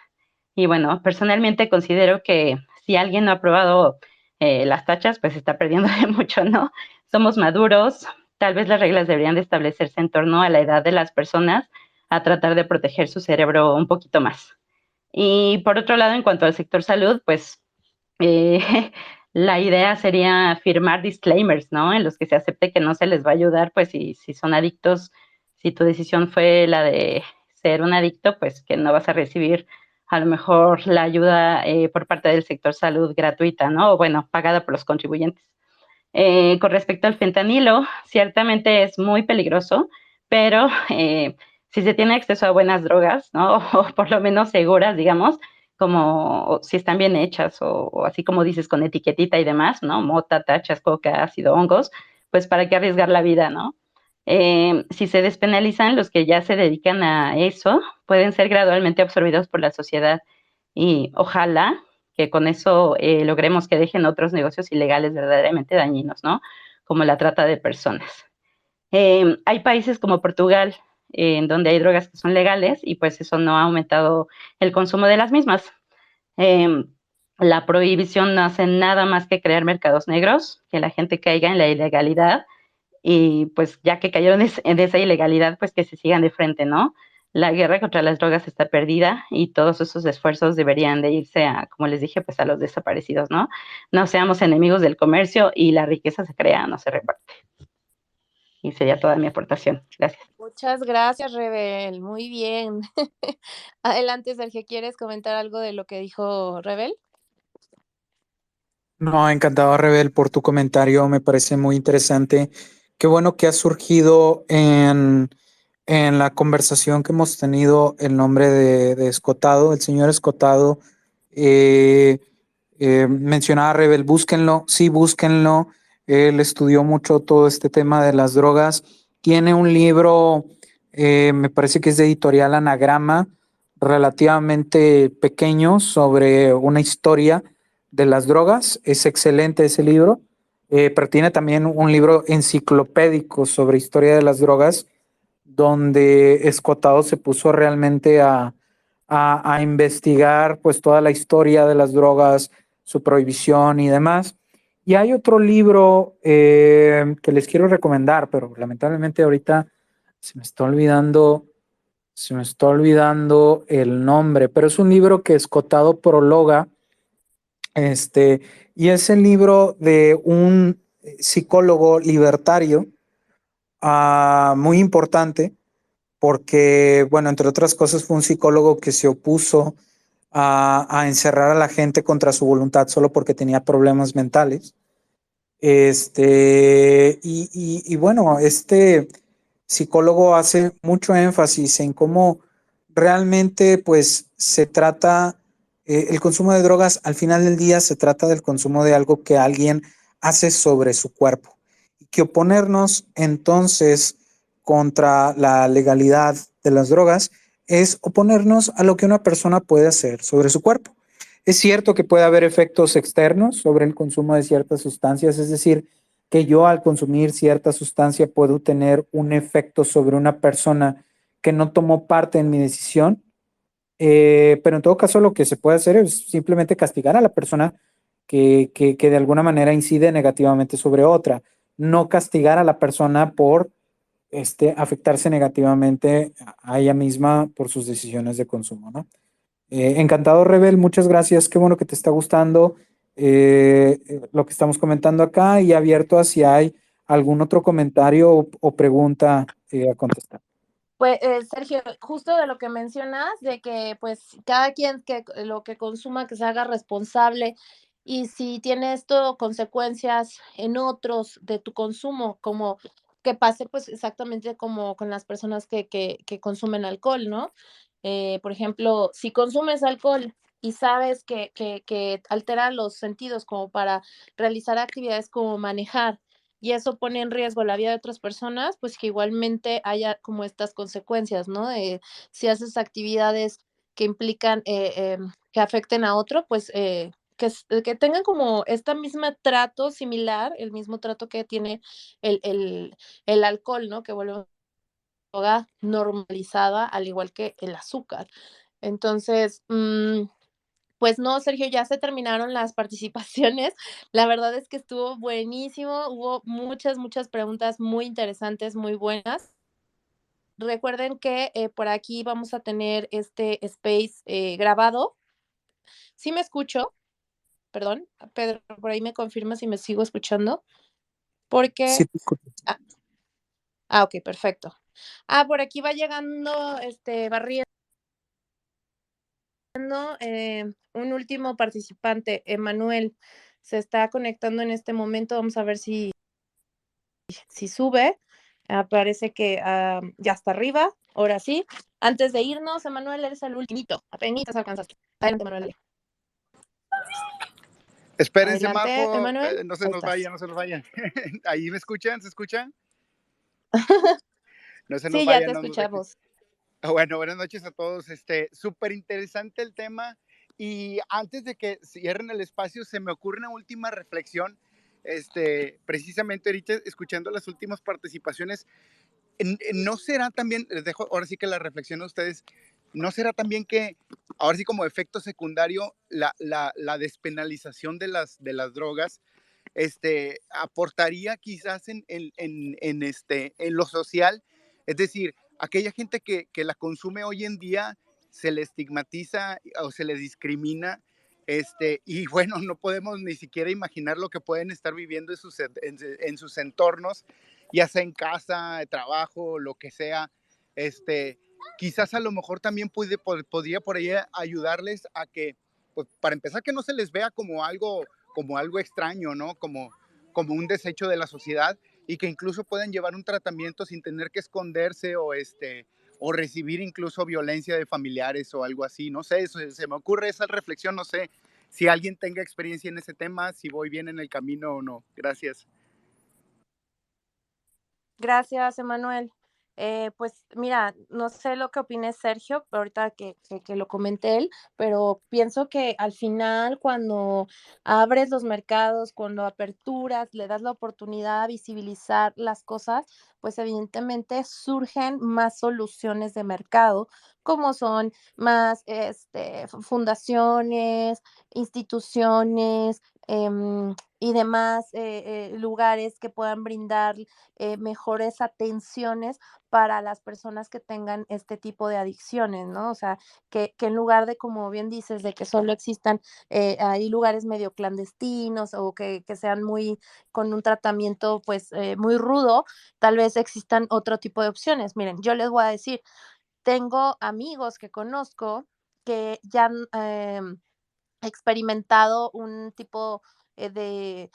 y bueno, personalmente considero que si alguien no ha probado las tachas, pues está perdiendo de mucho, ¿no? Somos maduros, tal vez las reglas deberían de establecerse en torno a la edad de las personas, a tratar de proteger su cerebro un poquito más. Y por otro lado, en cuanto al sector salud, pues eh, la idea sería firmar disclaimers, ¿no? En los que se acepte que no se les va a ayudar, pues si son adictos, si tu decisión fue la de ser un adicto, pues que no vas a recibir a lo mejor la ayuda por parte del sector salud gratuita, ¿no? O bueno, pagada por los contribuyentes. Con respecto al fentanilo, ciertamente es muy peligroso, pero si se tiene acceso a buenas drogas, ¿no? O por lo menos seguras, digamos, como si están bien hechas o así como dices, con etiquetita y demás, ¿no? Mota, tachas, coca, ácido, hongos, pues para qué arriesgar la vida, ¿no? Si se despenalizan, los que ya se dedican a eso pueden ser gradualmente absorbidos por la sociedad y ojalá que con eso logremos que dejen otros negocios ilegales verdaderamente dañinos, ¿no? Como la trata de personas. Hay países como Portugal, en donde hay drogas que son legales y pues eso no ha aumentado el consumo de las mismas. Eh, la prohibición no hace nada más que crear mercados negros, que la gente caiga en la ilegalidad y pues ya que cayeron en esa ilegalidad, pues que se sigan de frente, ¿no? La guerra contra las drogas está perdida y todos esos esfuerzos deberían de irse a, como les dije, pues a los desaparecidos, ¿no? No seamos enemigos del comercio y la riqueza se crea, no se reparte. Y sería toda mi aportación. Gracias. Muchas gracias, Rebel. Muy bien. Adelante, Sergio. ¿Quieres comentar algo de lo que dijo Rebel? No, encantado, Rebel, por tu comentario. Me parece muy interesante. Qué bueno que ha surgido en la conversación que hemos tenido el nombre de Escotado, el señor Escotado. Eh, mencionaba Rebel, búsquenlo, sí, búsquenlo. Él estudió mucho todo este tema de las drogas. Tiene un libro, me parece que es de editorial Anagrama, relativamente pequeño, sobre una historia de las drogas. Es excelente ese libro. pero tiene también un libro enciclopédico sobre historia de las drogas, donde Escotado se puso realmente a investigar pues toda la historia de las drogas, su prohibición y demás. Y hay otro libro que les quiero recomendar, pero lamentablemente ahorita se me está olvidando, se me está olvidando el nombre, pero es un libro que Escotado prologa, este, y es el libro de un psicólogo libertario muy importante, porque, bueno, entre otras cosas, fue un psicólogo que se opuso a encerrar a la gente contra su voluntad solo porque tenía problemas mentales. Y bueno, este psicólogo hace mucho énfasis en cómo realmente, pues, se trata, el consumo de drogas, al final del día, se trata del consumo de algo que alguien hace sobre su cuerpo. Y que oponernos entonces contra la legalidad de las drogas es oponernos a lo que una persona puede hacer sobre su cuerpo. Es cierto que puede haber efectos externos sobre el consumo de ciertas sustancias, es decir, que yo al consumir cierta sustancia puedo tener un efecto sobre una persona que no tomó parte en mi decisión, pero en todo caso lo que se puede hacer es simplemente castigar a la persona que de alguna manera incide negativamente sobre otra, no castigar a la persona por afectarse negativamente a ella misma por sus decisiones de consumo, ¿no? Encantado, Rebel, muchas gracias, qué bueno que te está gustando lo que estamos comentando acá y abierto a si hay algún otro comentario o pregunta a contestar. Pues, Sergio, justo de lo que mencionas, de que pues cada quien que lo que consuma que se haga responsable y si tiene esto consecuencias en otros de tu consumo, como que pase pues exactamente como con las personas que consumen alcohol, ¿no? Por ejemplo, si consumes alcohol y sabes que altera los sentidos como para realizar actividades como manejar, y eso pone en riesgo la vida de otras personas, pues que igualmente haya como estas consecuencias, ¿no? Si haces actividades que implican, que afecten a otro, pues que tengan como este mismo trato similar, el mismo trato que tiene el, el, el alcohol, ¿no? Que vuelve droga normalizada, al igual que el azúcar. Entonces, pues no, Sergio, ya se terminaron las participaciones. La verdad es que estuvo buenísimo. Hubo muchas, muchas preguntas muy interesantes, muy buenas. Recuerden que por aquí vamos a tener este space grabado. Sí me escucho, perdón, Pedro, por ahí me confirma si me sigo escuchando, Sí, porque... ok, perfecto. Por aquí va llegando, barriendo. Un último participante, Emanuel, se está conectando en este momento. Vamos a ver si sube. Parece que ya está arriba. Ahora sí. Antes de irnos, Emanuel, eres el ultimito. Apenas alcanzaste. Adelante, Emanuel. Espérense, Adelante, Majo, Emanuel. no se Ahí nos estás. vayan, no se nos vayan. ¿Ahí me escuchan? ¿Se escucha? No se nos Sí, ya te vayan, no nos dejen. escuchamos. Bueno, buenas noches a todos. Súper interesante el tema. Y antes de que cierren el espacio, se me ocurre una última reflexión. Precisamente ahorita, escuchando las últimas participaciones, ¿no será también, les dejo ahora sí que la reflexión a ustedes, no será también que ahora sí como efecto secundario la despenalización de las drogas aportaría quizás en lo social? Es decir, aquella gente que la consume hoy en día se le estigmatiza o se le discrimina, y bueno, no podemos ni siquiera imaginar lo que pueden estar viviendo en sus entornos, ya sea en casa, trabajo, lo que sea. Quizás a lo mejor también podría por ahí ayudarles a que, pues, para empezar, que no se les vea como algo extraño, ¿no? Como un desecho de la sociedad, y que incluso pueden llevar un tratamiento sin tener que esconderse o recibir incluso violencia de familiares o algo así. No sé, se me ocurre esa reflexión, no sé si alguien tenga experiencia en ese tema, si voy bien en el camino o no. Gracias. Gracias, Emanuel. Pues mira, no sé lo que opine Sergio, ahorita que lo comente él, pero pienso que al final cuando abres los mercados, cuando aperturas, le das la oportunidad a visibilizar las cosas, pues evidentemente surgen más soluciones de mercado, como son más fundaciones, instituciones, y demás lugares que puedan brindar mejores atenciones para las personas que tengan este tipo de adicciones, ¿no? O sea, que en lugar de, como bien dices, de que solo existan ahí lugares medio clandestinos o que sean muy, con un tratamiento pues muy rudo, tal vez existan otro tipo de opciones. Miren, yo les voy a decir, tengo amigos que conozco que ya han experimentado un tipo de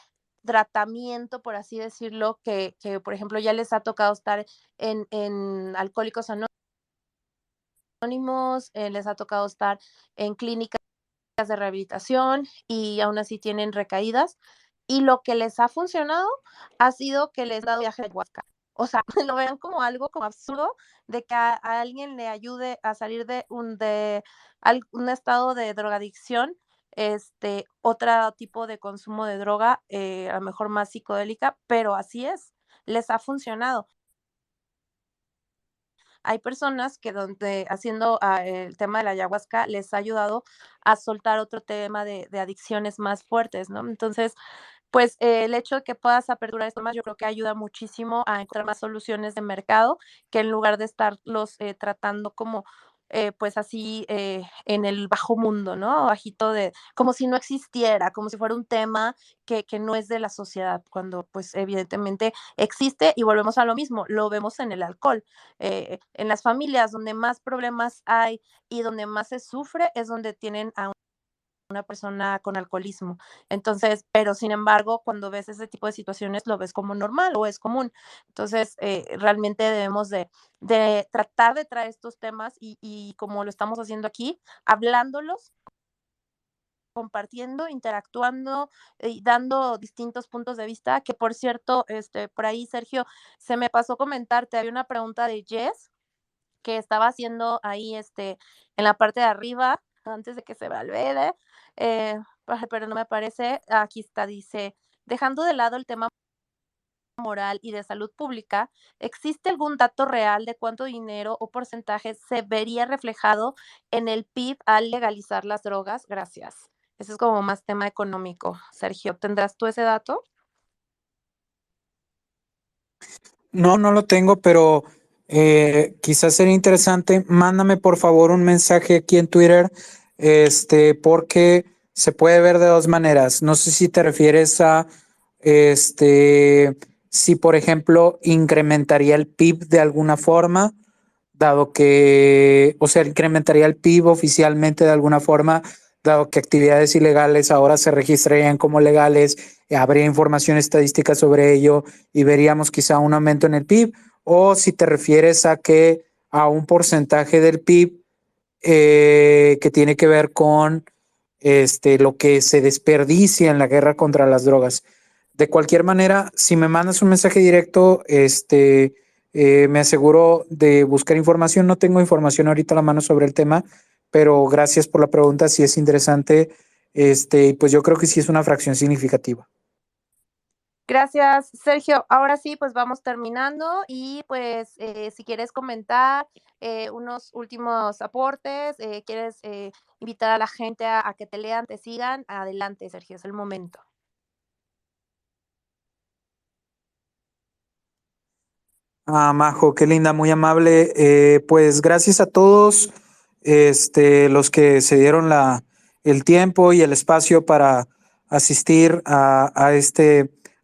tratamiento, por así decirlo, que, por ejemplo, ya les ha tocado estar en Alcohólicos Anónimos, les ha tocado estar en clínicas de rehabilitación y aún así tienen recaídas. Y lo que les ha funcionado ha sido que les ha dado viaje de ayahuasca. O sea, lo vean como algo como absurdo de que a alguien le ayude a salir un estado de drogadicción, otro tipo de consumo de droga, a lo mejor más psicodélica, pero así es, les ha funcionado. Hay personas que donde haciendo el tema de la ayahuasca les ha ayudado a soltar otro tema de adicciones más fuertes, ¿no? Entonces, pues, el hecho de que puedas aperturar esto más, yo creo que ayuda muchísimo a encontrar más soluciones de mercado, que en lugar de estarlos, tratando como, pues, así, en el bajo mundo, ¿no? Bajito de como si no existiera, como si fuera un tema que no es de la sociedad, cuando, pues, evidentemente existe, y volvemos a lo mismo, lo vemos en el alcohol. En las familias donde más problemas hay y donde más se sufre, es donde tienen a una persona con alcoholismo. Entonces, pero sin embargo, cuando ves ese tipo de situaciones, lo ves como normal o es común. Entonces, realmente debemos de tratar de traer estos temas y como lo estamos haciendo aquí, hablándolos, compartiendo, interactuando y dando distintos puntos de vista, que por cierto, por ahí, Sergio, se me pasó comentarte, había una pregunta de Jess que estaba haciendo ahí, en la parte de arriba, antes de que se me olvide, ay, pero no me aparece. Aquí está, dice: "Dejando de lado el tema moral y de salud pública, ¿existe algún dato real de cuánto dinero o porcentaje se vería reflejado en el PIB al legalizar las drogas? Gracias". Ese es como más tema económico. Sergio, ¿tendrás tú ese dato? No, no lo tengo, pero quizás sería interesante. Mándame por favor un mensaje aquí en Twitter, porque se puede ver de dos maneras. No sé si te refieres a, si por ejemplo incrementaría el PIB de alguna forma, dado que, o sea, incrementaría el PIB oficialmente de alguna forma, dado que actividades ilegales ahora se registrarían como legales, habría información estadística sobre ello y veríamos quizá un aumento en el PIB, o si te refieres a que a un porcentaje del PIB que tiene que ver con lo que se desperdicia en la guerra contra las drogas. De cualquier manera, si me mandas un mensaje directo, me aseguro de buscar información. No tengo información ahorita a la mano sobre el tema, pero gracias por la pregunta. Sí es interesante. Pues yo creo que sí es una fracción significativa. Gracias, Sergio. Ahora sí, pues vamos terminando y pues si quieres comentar unos últimos aportes, quieres invitar a la gente a que te lean, te sigan, adelante, Sergio, es el momento. Majo, qué linda, muy amable. Pues gracias a todos, los que se dieron el tiempo y el espacio para asistir a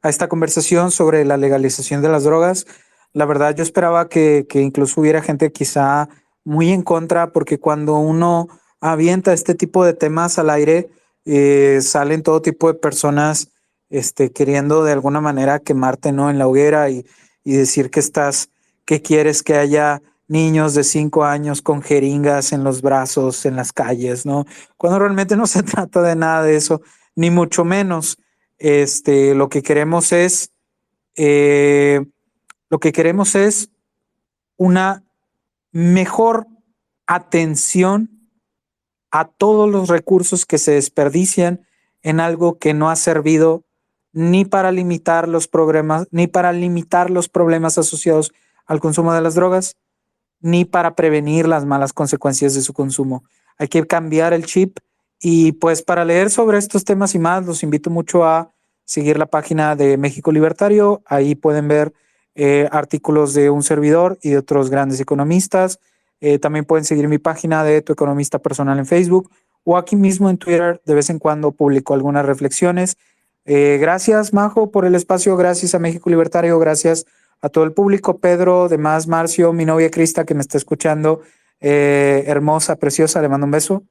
esta conversación sobre la legalización de las drogas. La verdad, yo esperaba que incluso hubiera gente quizá muy en contra, porque cuando uno avienta este tipo de temas al aire, salen todo tipo de personas, queriendo de alguna manera quemarte, ¿no? En la hoguera y decir que quieres que haya niños de 5 años con jeringas en los brazos, en las calles, ¿no? Cuando realmente no se trata de nada de eso, ni mucho menos. Lo que queremos es, eh, lo que queremos es una mejor atención a todos los recursos que se desperdician en algo que no ha servido ni para limitar los problemas asociados al consumo de las drogas, ni para prevenir las malas consecuencias de su consumo. Hay que cambiar el chip y pues para leer sobre estos temas y más, los invito mucho a seguir la página de México Libertario. Ahí pueden ver artículos de un servidor y de otros grandes economistas. También pueden seguir mi página de Tu Economista Personal en Facebook o aquí mismo en Twitter. De vez en cuando publico algunas reflexiones. Gracias, Majo, por el espacio. Gracias a México Libertario. Gracias a todo el público. Pedro, demás, Marcio, mi novia Crista que me está escuchando. Hermosa, preciosa, le mando un beso.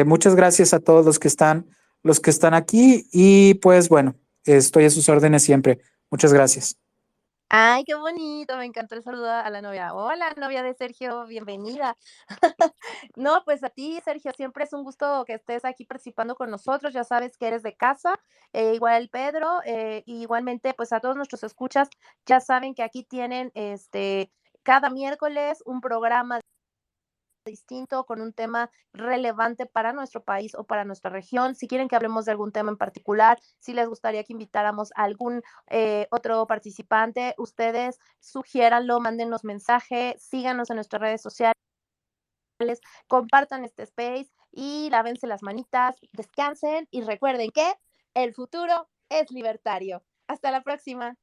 Muchas gracias a todos los que están aquí y pues bueno, estoy a sus órdenes siempre. Muchas gracias. Ay, qué bonito, me encantó el saludo a la novia. Hola, novia de Sergio, bienvenida. No, pues a ti, Sergio, siempre es un gusto que estés aquí participando con nosotros. Ya sabes que eres de casa, igual Pedro, igualmente, pues a todos nuestros escuchas, ya saben que aquí tienen cada miércoles un programa distinto con un tema relevante para nuestro país o para nuestra región. Si quieren que hablemos de algún tema en particular, si les gustaría que invitáramos a algún otro participante, ustedes sugiéranlo, mándenos mensaje, síganos en nuestras redes sociales, compartan este space y lávense las manitas, descansen y recuerden que el futuro es libertario. Hasta la próxima.